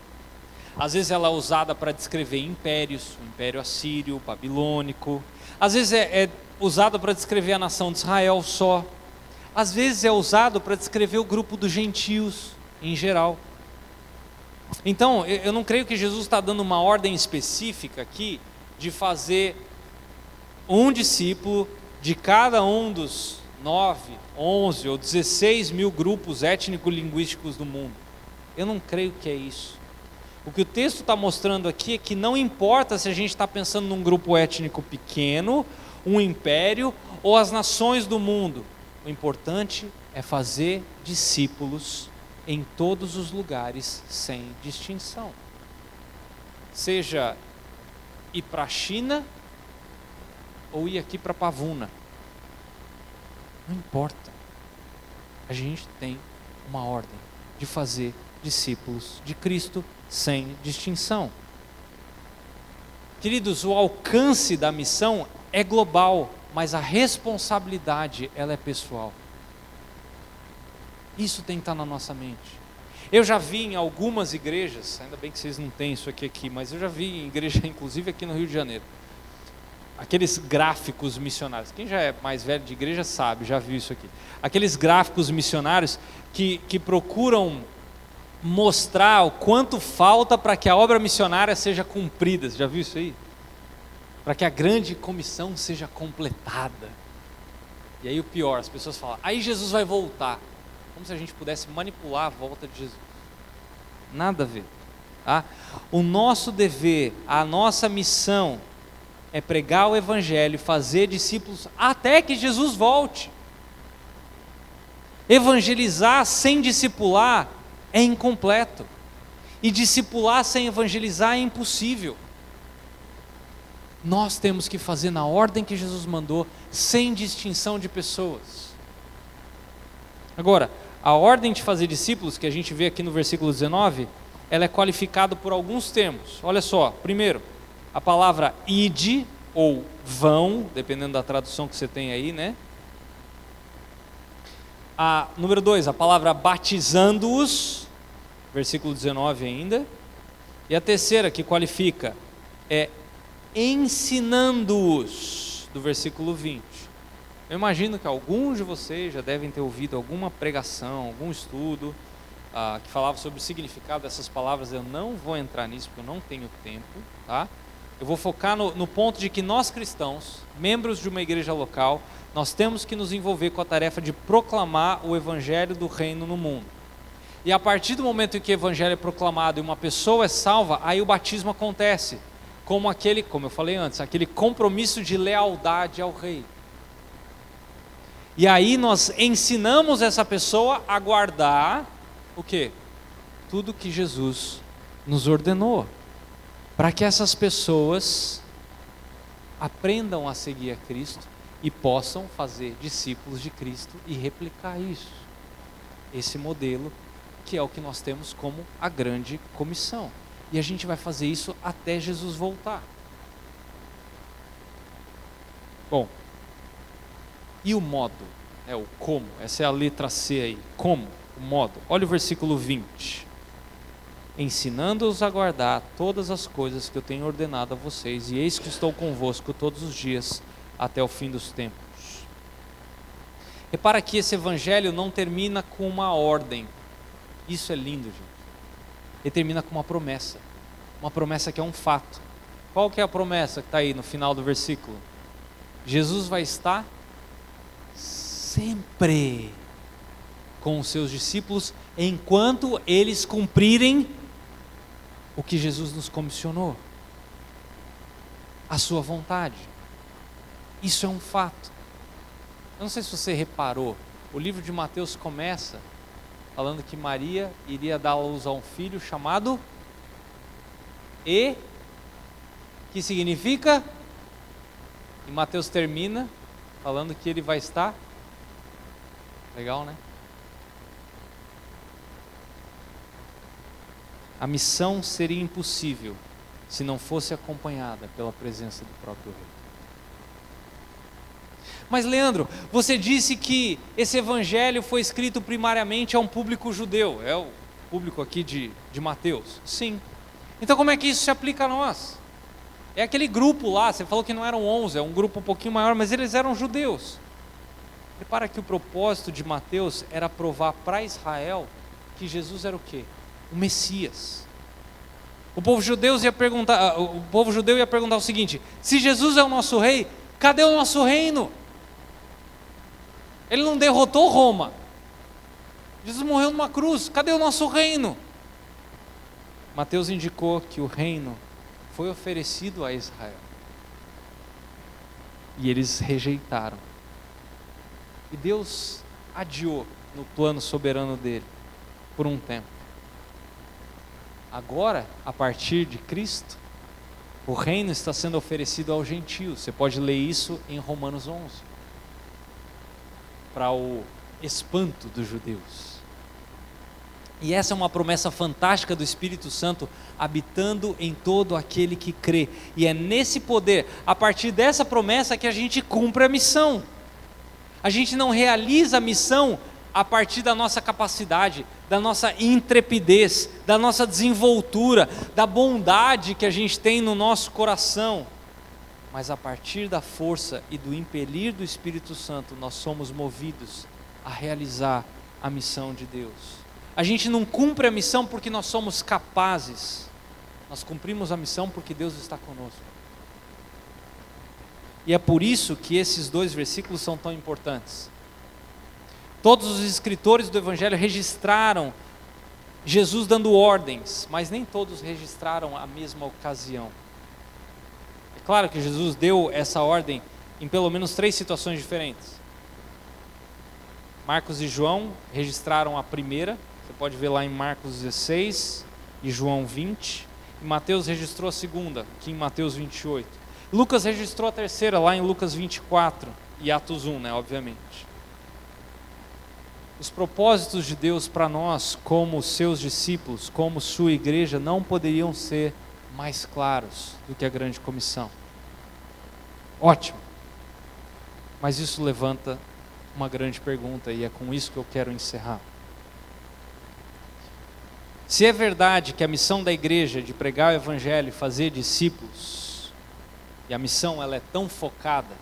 às vezes ela é usada para descrever impérios, o Império Assírio, Babilônico, às vezes é usada para descrever a nação de Israel só, às vezes é usado para descrever o grupo dos gentios em geral. Então, eu não creio que Jesus está dando uma ordem específica aqui de fazer um discípulo de cada um dos 9, 11 ou 16.000 grupos étnico-linguísticos do mundo. Eu não creio que é isso. O que o texto está mostrando aqui é que não importa se a gente está pensando num grupo étnico pequeno, um império ou as nações do mundo. O importante é fazer discípulos em todos os lugares sem distinção. Seja ir para a China ou ir aqui para Pavuna. Não importa. A gente tem uma ordem de fazer discípulos de Cristo sem distinção. Queridos, o alcance da missão é global, mas a responsabilidade, ela é pessoal. Isso tem que estar na nossa mente. Eu já vi em algumas igrejas, ainda bem que vocês não têm isso aqui, mas eu já vi em igreja, inclusive aqui no Rio de Janeiro, aqueles gráficos missionários. Quem já é mais velho de igreja sabe, já viu isso aqui. Aqueles gráficos missionários que procuram mostrar o quanto falta para que a obra missionária seja cumprida. Você já viu isso aí? Para que a grande comissão seja completada. E aí o pior, as pessoas falam, aí Jesus vai voltar. Como se a gente pudesse manipular a volta de Jesus. Nada a ver. Tá? O nosso dever, a nossa missão é pregar o evangelho, fazer discípulos até que Jesus volte. Evangelizar sem discipular é incompleto. E discipular sem evangelizar é impossível. nós temos que fazer na ordem que Jesus mandou, sem distinção de pessoas. Agora, a ordem de fazer discípulos, que a gente vê aqui no versículo 19, ela é qualificada por alguns termos. Olha só, primeiro, a palavra ide, ou vão, dependendo da tradução que você tem aí, né? Número 2, a palavra batizando-os, versículo 19 ainda. E a terceira que qualifica é ensinando-os, do versículo 20. Eu imagino que alguns de vocês já devem ter ouvido alguma pregação, algum estudo que falava sobre o significado dessas palavras. Eu não vou entrar nisso porque eu não tenho tempo, tá? Eu vou focar no ponto de que nós cristãos, membros de uma igreja local, nós temos que nos envolver com a tarefa de proclamar o evangelho do reino no mundo. E a partir do momento em que o evangelho é proclamado e uma pessoa é salva, aí o batismo acontece, como eu falei antes, aquele compromisso de lealdade ao rei. E aí nós ensinamos essa pessoa a guardar o quê? Tudo que Jesus nos ordenou, para que essas pessoas aprendam a seguir a Cristo e possam fazer discípulos de Cristo e replicar isso. Esse modelo que é o que nós temos como a grande comissão. E a gente vai fazer isso até Jesus voltar. Bom, e o modo? O como, essa é a letra C aí. Como? O modo. Olha o versículo 20. Ensinando-os a guardar todas as coisas que eu tenho ordenado a vocês, e eis que estou convosco todos os dias até o fim dos tempos. Repara que esse evangelho não termina com uma ordem. Isso é lindo, gente. Ele termina com uma promessa que é um fato. Qual que é a promessa que está aí no final do versículo? Jesus vai estar sempre com os seus discípulos, enquanto eles cumprirem o que Jesus nos comissionou, a sua vontade. Isso é um fato. Eu não sei se você reparou, o livro de Mateus começa falando que Maria iria dar à luz a um filho chamado que significa, e Mateus termina falando que ele vai estar, legal, né? A missão seria impossível se não fosse acompanhada pela presença do próprio rei. Mas Leandro, você disse que esse evangelho foi escrito primariamente a um público judeu, é o público aqui de Mateus. Sim. Então como é que isso se aplica a nós? É aquele grupo lá, você falou que não eram 11, é um grupo um pouquinho maior, mas eles eram judeus. Repara que o propósito de Mateus era provar para Israel que Jesus era o quê? O Messias. O povo judeu ia perguntar o seguinte: se Jesus é o nosso rei, cadê o nosso reino? Ele não derrotou Roma. Jesus morreu numa cruz, cadê o nosso reino? Mateus indicou que o reino foi oferecido a Israel. E eles rejeitaram. E Deus adiou no plano soberano dele por um tempo. Agora, a partir de Cristo, o reino está sendo oferecido aos gentios. Você pode ler isso em Romanos 11. Para o espanto dos judeus. E essa é uma promessa fantástica do Espírito Santo habitando em todo aquele que crê. E é nesse poder, a partir dessa promessa, que a gente cumpre a missão. A gente não realiza a missão a partir da nossa capacidade, da nossa intrepidez, da nossa desenvoltura, da bondade que a gente tem no nosso coração. Mas a partir da força e do impelir do Espírito Santo, nós somos movidos a realizar a missão de Deus. A gente não cumpre a missão porque nós somos capazes, nós cumprimos a missão porque Deus está conosco. E é por isso que esses dois versículos são tão importantes. Todos os escritores do Evangelho registraram Jesus dando ordens, mas nem todos registraram a mesma ocasião. É claro que Jesus deu essa ordem em pelo menos 3 situações diferentes. Marcos e João registraram a primeira, você pode ver lá em Marcos 16 e João 20. E Mateus registrou a segunda, aqui em Mateus 28. Lucas registrou a terceira lá em Lucas 24 e Atos 1, né, obviamente. Os propósitos de Deus para nós, como seus discípulos, como sua igreja, não poderiam ser mais claros do que a grande comissão. Ótimo. Mas isso levanta uma grande pergunta e é com isso que eu quero encerrar. Se é verdade que a missão da igreja é de pregar o evangelho e fazer discípulos, e a missão ela é tão focada,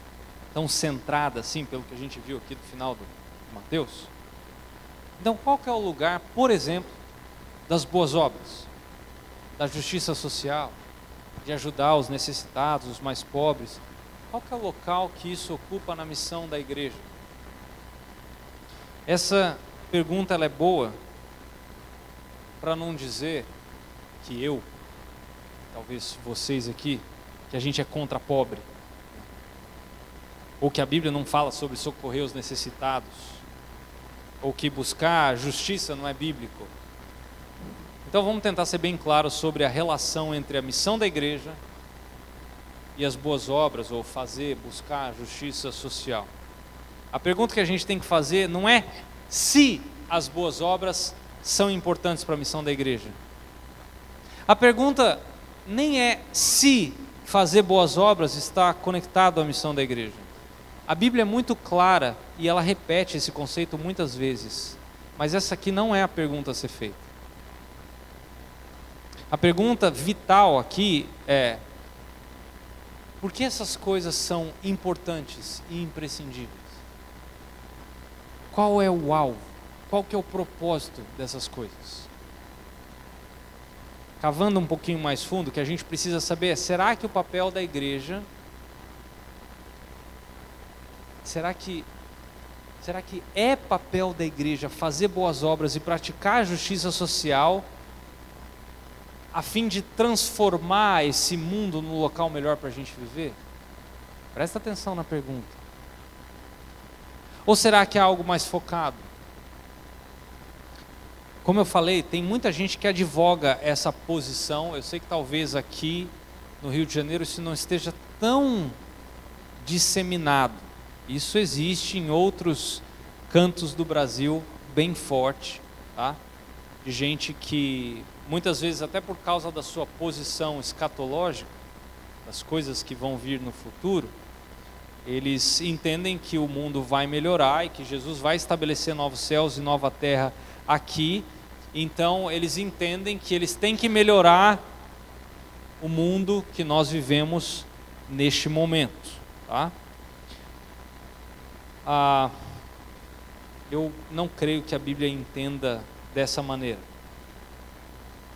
tão centrada assim, pelo que a gente viu aqui no final de Mateus, então qual que é o lugar, por exemplo, das boas obras, da justiça social, de ajudar os necessitados, os mais pobres? Qual que é o local que isso ocupa na missão da igreja? Essa pergunta ela é boa, para não dizer que eu, talvez vocês aqui, que a gente é contra pobre, ou que a Bíblia não fala sobre socorrer os necessitados, ou que buscar justiça não é bíblico. Então vamos tentar ser bem claros sobre a relação entre a missão da igreja e as boas obras, ou buscar a justiça social. A pergunta que a gente tem que fazer não é se as boas obras são importantes para a missão da igreja. A pergunta nem é se fazer boas obras está conectado à missão da igreja. A Bíblia é muito clara e ela repete esse conceito muitas vezes, mas essa aqui não é a pergunta a ser feita. A pergunta vital aqui é: por que essas coisas são importantes e imprescindíveis? Qual é o alvo? Qual que é o propósito dessas coisas? Cavando um pouquinho mais fundo, o que a gente precisa saber é: será que o papel da igreja, será que é papel da igreja fazer boas obras e praticar a justiça social a fim de transformar esse mundo num local melhor para a gente viver? Presta atenção na pergunta. Ou será que é algo mais focado? Como eu falei, tem muita gente que advoga essa posição. Eu sei que talvez aqui no Rio de Janeiro isso não esteja tão disseminado. Isso existe em outros cantos do Brasil bem forte, tá? De gente que muitas vezes, até por causa da sua posição escatológica, das coisas que vão vir no futuro, eles entendem que o mundo vai melhorar e que Jesus vai estabelecer novos céus e nova terra aqui. Então eles entendem que eles têm que melhorar o mundo que nós vivemos neste momento, tá? Eu não creio que a Bíblia entenda dessa maneira.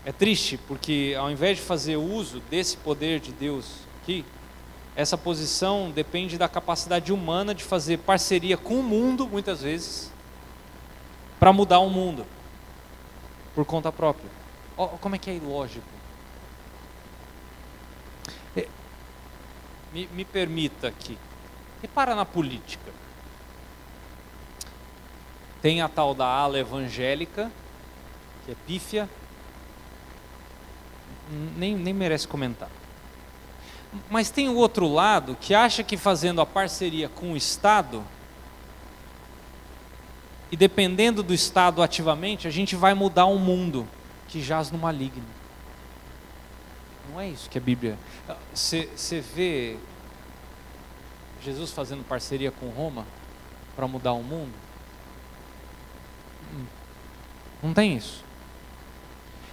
É triste porque ao invés de fazer uso desse poder de Deus aqui, essa posição depende da capacidade humana de fazer parceria com o mundo, muitas vezes, para mudar o mundo, por conta própria. Como é que é ilógico? Me permita aqui, repara na política. Tem a tal da ala evangélica, que é pífia, nem merece comentar. Mas tem o outro lado que acha que fazendo a parceria com o Estado, e dependendo do Estado ativamente, a gente vai mudar um mundo que jaz no maligno. Não é isso que a Bíblia... Você vê Jesus fazendo parceria com Roma para mudar o mundo? Não tem isso.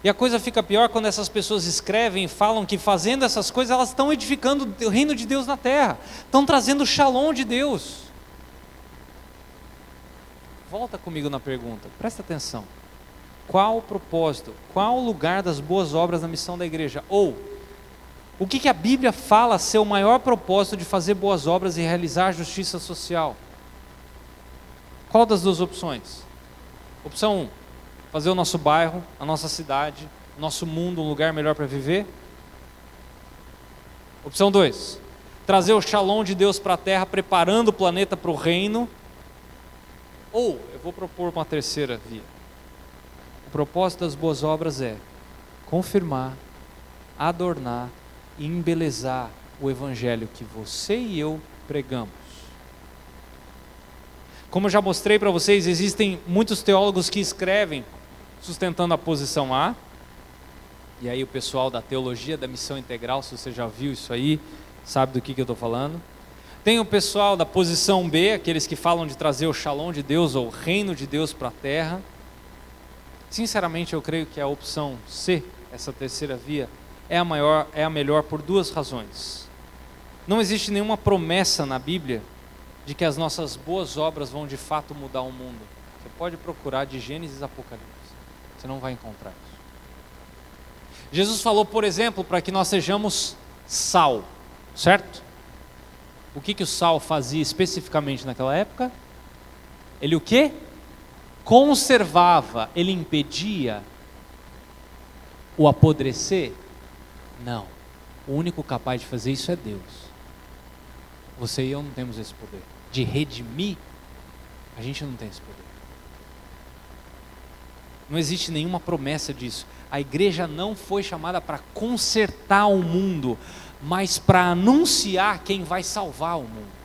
E a coisa fica pior quando essas pessoas escrevem e falam que fazendo essas coisas elas estão edificando o reino de Deus na terra, estão trazendo o shalom de Deus. Volta comigo na pergunta, presta atenção. Qual o propósito, qual o lugar das boas obras na missão da igreja? Ou, o que a Bíblia fala ser o maior propósito de fazer boas obras e realizar a justiça social? Qual das duas opções? Opção 1. Fazer o nosso bairro, a nossa cidade, o nosso mundo um lugar melhor para viver. Opção 2. Trazer o shalom de Deus para a terra, preparando o planeta para o reino. Ou, eu vou propor uma terceira via. O propósito das boas obras é confirmar, adornar e embelezar o evangelho que você e eu pregamos. Como eu já mostrei para vocês, existem muitos teólogos que escrevem sustentando a posição A, e aí o pessoal da teologia da missão integral, se você já viu isso aí, sabe do que eu estou falando. Tem o pessoal da posição B, aqueles que falam de trazer o shalom de Deus, ou o reino de Deus para a terra. Sinceramente, eu creio que a opção C, essa terceira via, é a melhor por duas razões. Não existe nenhuma promessa na Bíblia de que as nossas boas obras vão de fato mudar o mundo. Você pode procurar de Gênesis a Apocalipse, você não vai encontrar isso. Jesus falou, por exemplo, para que nós sejamos sal, certo? O que o sal fazia especificamente naquela época? Ele o quê? Conservava, ele impedia o apodrecer? Não. O único capaz de fazer isso é Deus. Você e eu não temos esse poder. De redimir, a gente não tem esse poder. Não existe nenhuma promessa disso. A igreja não foi chamada para consertar o mundo, mas para anunciar quem vai salvar o mundo.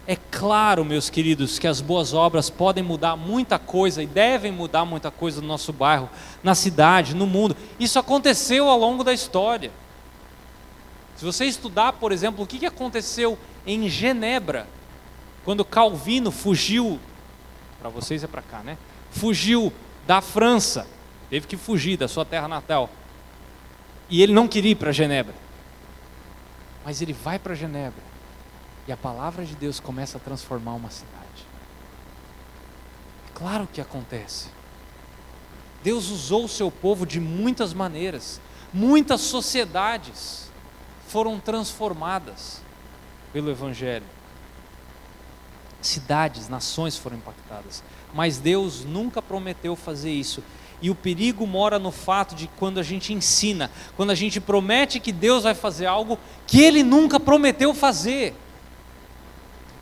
É claro, meus queridos, que as boas obras podem mudar muita coisa e devem mudar muita coisa no nosso bairro, na cidade, no mundo. Isso aconteceu ao longo da história. Se você estudar, por exemplo, o que aconteceu em Genebra, quando Calvino fugiu, para vocês é para cá, né? Fugiu da França, teve que fugir da sua terra natal. E ele não queria ir para Genebra. Mas ele vai para Genebra. E a palavra de Deus começa a transformar uma cidade. Claro que acontece. Deus usou o seu povo de muitas maneiras. Muitas sociedades foram transformadas pelo Evangelho. Cidades, nações foram impactadas. Mas Deus nunca prometeu fazer isso. E o perigo mora no fato de quando a gente ensina, quando a gente promete que Deus vai fazer algo que Ele nunca prometeu fazer.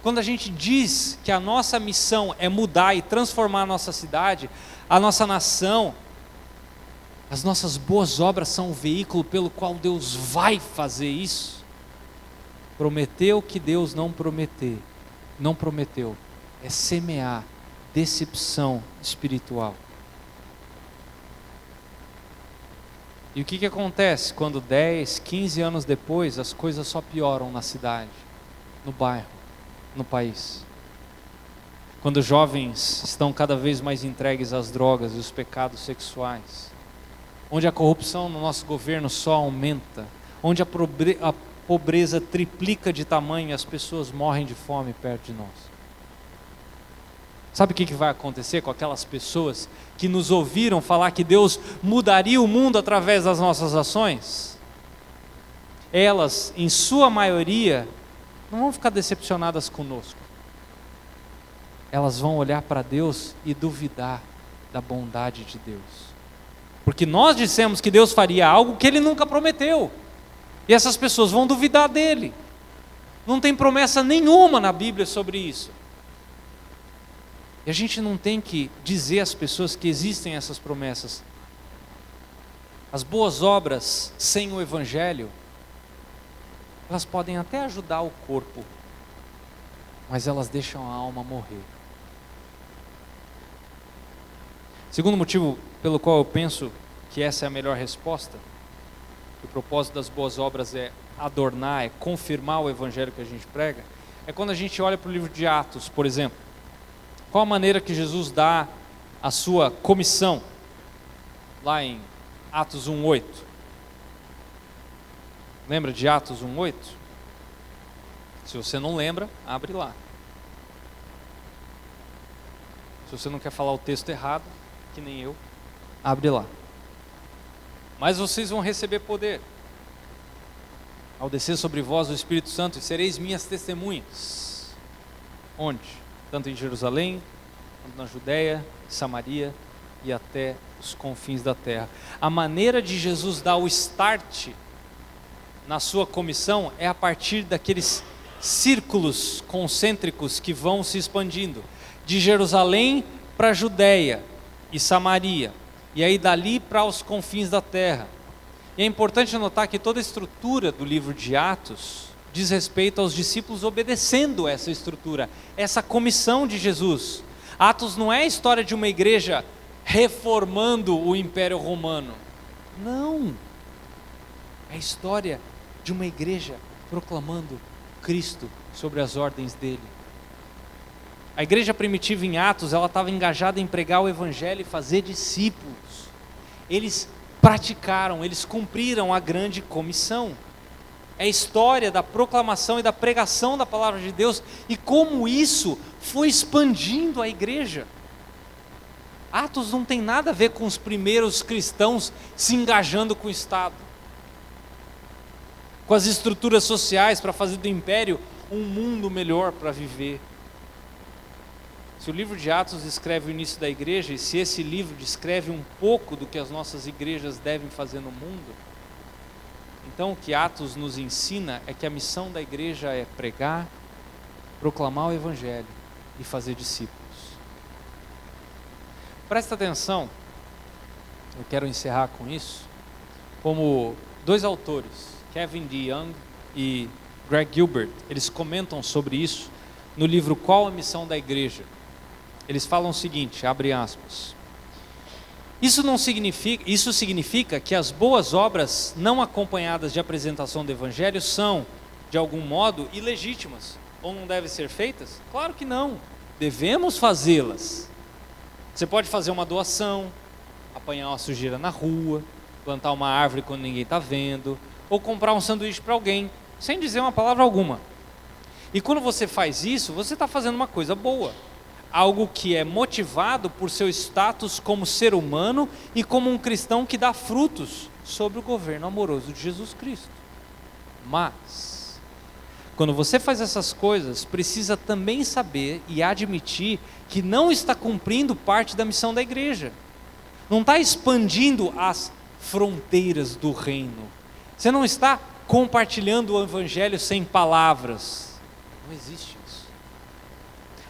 Quando a gente diz que a nossa missão é mudar e transformar a nossa cidade, a nossa nação, as nossas boas obras são o veículo pelo qual Deus vai fazer isso. Prometeu que Deus não prometeu, é semear decepção espiritual. E o que acontece quando 10, 15 anos depois as coisas só pioram na cidade, no bairro, no país? Quando jovens estão cada vez mais entregues às drogas e os pecados sexuais, onde a corrupção no nosso governo só aumenta, onde a pobreza triplica de tamanho e as pessoas morrem de fome perto de nós. Sabe o que vai acontecer com aquelas pessoas que nos ouviram falar que Deus mudaria o mundo através das nossas ações? Elas, em sua maioria, não vão ficar decepcionadas conosco. Elas vão olhar para Deus e duvidar da bondade de Deus. Porque nós dissemos que Deus faria algo que Ele nunca prometeu. E essas pessoas vão duvidar dEle. Não tem promessa nenhuma na Bíblia sobre isso. E a gente não tem que dizer às pessoas que existem essas promessas. As boas obras sem o Evangelho, elas podem até ajudar o corpo, mas elas deixam a alma morrer. Segundo motivo pelo qual eu penso que essa é a melhor resposta, que o propósito das boas obras é adornar, é confirmar o Evangelho que a gente prega, é quando a gente olha para o livro de Atos, por exemplo. Qual a maneira que Jesus dá a sua comissão? Lá em Atos 1:8. Lembra de Atos 1:8? Se você não lembra, abre lá. Se você não quer falar o texto errado, que nem eu, abre lá. Mas vocês vão receber poder ao descer sobre vós o Espírito Santo, e sereis minhas testemunhas. Onde? Tanto em Jerusalém, quanto na Judéia, Samaria e até os confins da terra. A maneira de Jesus dar o start na sua comissão é a partir daqueles círculos concêntricos que vão se expandindo. De Jerusalém para a Judéia e Samaria. E aí dali para os confins da terra. E é importante notar que toda a estrutura do livro de Atos diz respeito aos discípulos obedecendo essa estrutura, essa comissão de Jesus. Atos não é a história de uma igreja reformando o Império Romano. Não. É a história de uma igreja proclamando Cristo sobre as ordens dele. A igreja primitiva em Atos, ela estava engajada em pregar o evangelho e fazer discípulos. Eles praticaram, eles cumpriram a grande comissão. É a história da proclamação e da pregação da palavra de Deus e como isso foi expandindo a igreja. Atos não tem nada a ver com os primeiros cristãos se engajando com o Estado, com as estruturas sociais para fazer do império um mundo melhor para viver. Se o livro de Atos descreve o início da igreja, e se esse livro descreve um pouco do que as nossas igrejas devem fazer no mundo, então o que Atos nos ensina é que a missão da igreja é pregar, proclamar o evangelho e fazer discípulos. Presta atenção, eu quero encerrar com isso, como dois autores, Kevin DeYoung e Greg Gilbert, eles comentam sobre isso no livro Qual a Missão da Igreja? Eles falam o seguinte, abre aspas: Isso significa que as boas obras não acompanhadas de apresentação do Evangelho são, de algum modo, ilegítimas, ou não devem ser feitas? Claro que não, devemos fazê-las. Você pode fazer uma doação, apanhar uma sujeira na rua, plantar uma árvore quando ninguém está vendo, ou comprar um sanduíche para alguém, sem dizer uma palavra alguma. E quando você faz isso, você está fazendo uma coisa boa. Algo que é motivado por seu status como ser humano e como um cristão que dá frutos sobre o governo amoroso de Jesus Cristo. Mas, quando você faz essas coisas, precisa também saber e admitir que não está cumprindo parte da missão da igreja. Não está expandindo as fronteiras do reino. Você não está compartilhando o evangelho sem palavras. Não existe isso.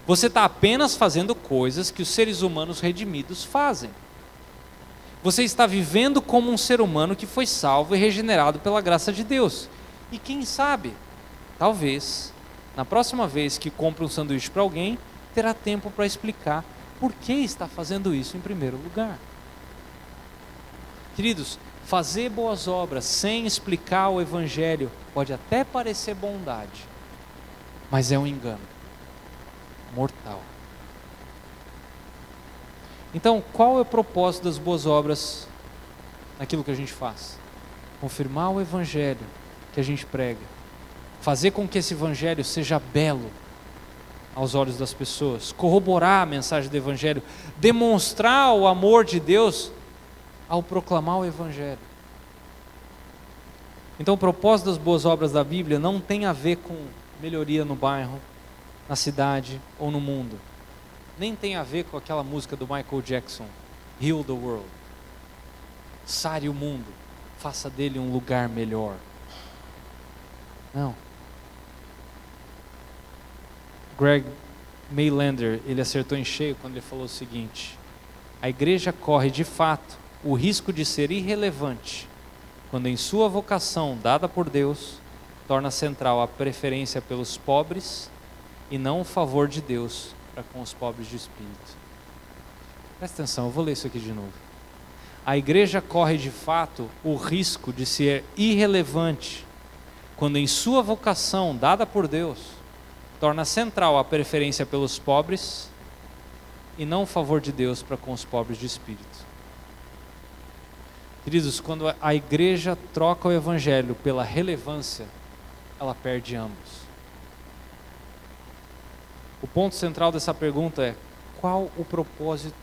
Você está apenas fazendo coisas que os seres humanos redimidos fazem. Você está vivendo como um ser humano que foi salvo e regenerado pela graça de Deus. E quem sabe, talvez, na próxima vez que compra um sanduíche para alguém, terá tempo para explicar por que está fazendo isso em primeiro lugar. Queridos, fazer boas obras sem explicar o evangelho pode até parecer bondade, mas é um engano mortal. Então, qual é o propósito das boas obras naquilo que a gente faz? Confirmar o evangelho que a gente prega, fazer com que esse evangelho seja belo aos olhos das pessoas, corroborar a mensagem do evangelho, demonstrar o amor de Deus ao proclamar o evangelho. Então, o propósito das boas obras da Bíblia não tem a ver com melhoria no bairro, na cidade ou no mundo. Nem tem a ver com aquela música do Michael Jackson, Heal the World. Sare o mundo, faça dele um lugar melhor. Não. Greg Maylander, ele acertou em cheio quando ele falou o seguinte: a igreja corre de fato o risco de ser irrelevante quando em sua vocação dada por Deus torna central a preferência pelos pobres e não o favor de Deus para com os pobres de espírito. Presta atenção, eu vou ler isso aqui de novo. A igreja corre de fato o risco de ser irrelevante quando em sua vocação dada por Deus torna central a preferência pelos pobres e não o favor de Deus para com os pobres de espírito. Queridos, quando a igreja troca o evangelho pela relevância, ela perde ambos. O ponto central dessa pergunta é: qual o propósito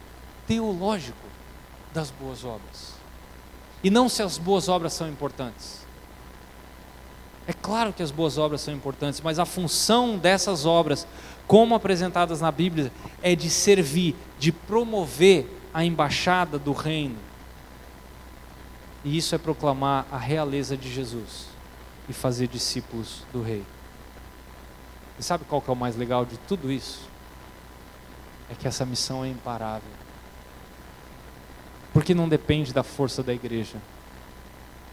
teológico das boas obras? E não se as boas obras são importantes. É claro que as boas obras são importantes, mas a função dessas obras, como apresentadas na Bíblia, é de servir, de promover a embaixada do reino. E isso é proclamar a realeza de Jesus e fazer discípulos do Rei. E sabe qual que é o mais legal de tudo isso? É que essa missão é imparável. Porque não depende da força da igreja.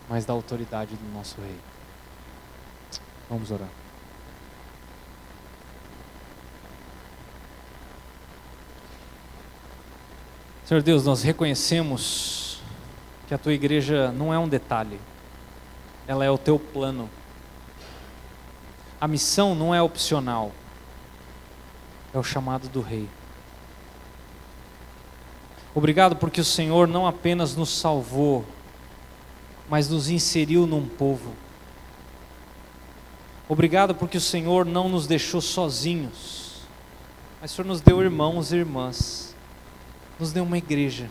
mas da autoridade do nosso Rei. Vamos orar. Senhor Deus, nós reconhecemos que a Tua igreja não é um detalhe, ela é o Teu plano. A missão não é opcional, é o chamado do Rei. Obrigado porque o Senhor não apenas nos salvou, mas nos inseriu num povo. Obrigado porque o Senhor não nos deixou sozinhos, mas o Senhor nos deu irmãos e irmãs, nos deu uma igreja,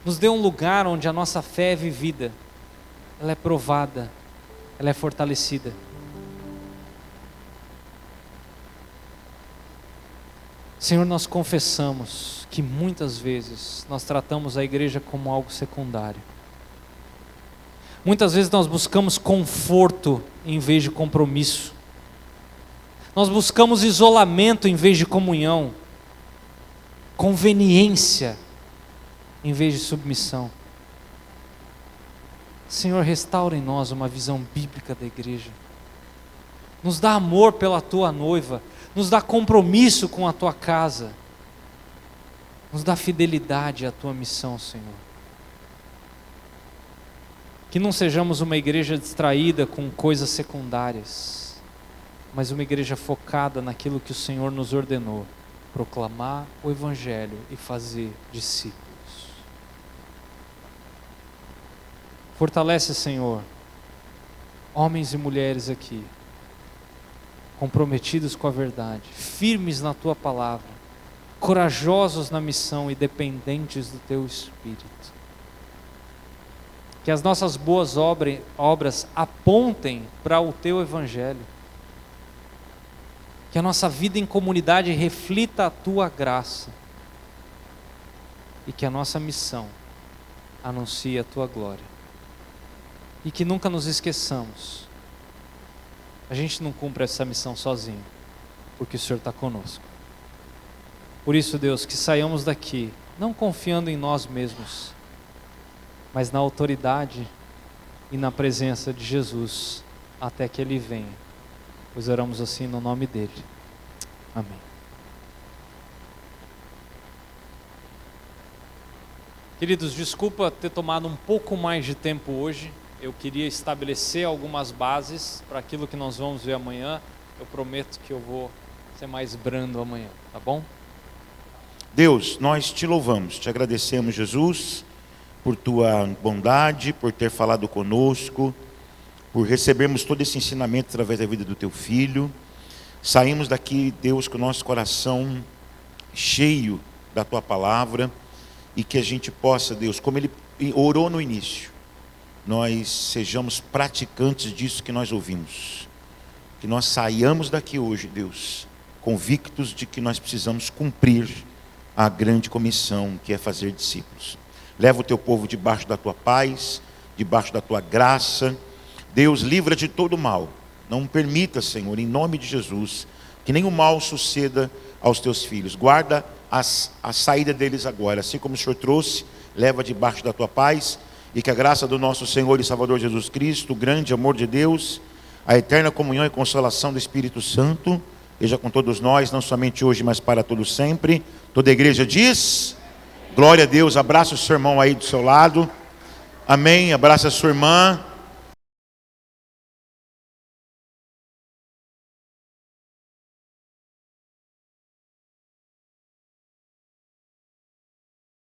nos deu um lugar onde a nossa fé é vivida, ela é provada, ela é fortalecida. Senhor, nós confessamos que muitas vezes nós tratamos a igreja como algo secundário. Muitas vezes nós buscamos conforto em vez de compromisso. Nós buscamos isolamento em vez de comunhão. Conveniência em vez de submissão. Senhor, restaura em nós uma visão bíblica da igreja. Nos dá amor pela Tua noiva. Nos dá compromisso com a Tua casa. Nos dá fidelidade à Tua missão, Senhor. Que não sejamos uma igreja distraída com coisas secundárias, mas uma igreja focada naquilo que o Senhor nos ordenou: proclamar o Evangelho e fazer discípulos. Fortalece, Senhor, homens e mulheres aqui, comprometidos com a verdade, firmes na Tua palavra, corajosos na missão e dependentes do Teu Espírito. Que as nossas boas obras apontem para o Teu Evangelho. Que a nossa vida em comunidade reflita a Tua graça. E que a nossa missão anuncie a Tua glória. E que nunca nos esqueçamos. A gente não cumpre essa missão sozinho, porque o Senhor está conosco. Por isso, Deus, que saiamos daqui, não confiando em nós mesmos, mas na autoridade e na presença de Jesus, até que Ele venha. Pois oramos assim no nome dEle. Amém. Queridos, desculpa ter tomado um pouco mais de tempo hoje. Eu queria estabelecer algumas bases para aquilo que nós vamos ver amanhã. Eu prometo que eu vou ser mais brando amanhã, tá bom? Deus, nós te louvamos, te agradecemos, Jesus, por Tua bondade, por ter falado conosco, por recebermos todo esse ensinamento através da vida do Teu Filho. Saímos daqui, Deus, com o nosso coração cheio da Tua palavra, e que a gente possa, Deus, como Ele orou no início, nós sejamos praticantes disso que nós ouvimos. Que nós saiamos daqui hoje, Deus, convictos de que nós precisamos cumprir a grande comissão, que é fazer discípulos. Leva o Teu povo debaixo da Tua paz, debaixo da Tua graça. Deus, livra de todo mal. Não permita, Senhor, em nome de Jesus, que nenhum mal suceda aos Teus filhos. Guarda a saída deles agora, assim como o Senhor trouxe, leva debaixo da Tua paz, e que a graça do nosso Senhor e Salvador Jesus Cristo, o grande amor de Deus, a eterna comunhão e consolação do Espírito Santo, esteja com todos nós, não somente hoje, mas para todos sempre. Toda a igreja diz: glória a Deus. Abraça o seu irmão aí do seu lado. Amém. Abraça a sua irmã.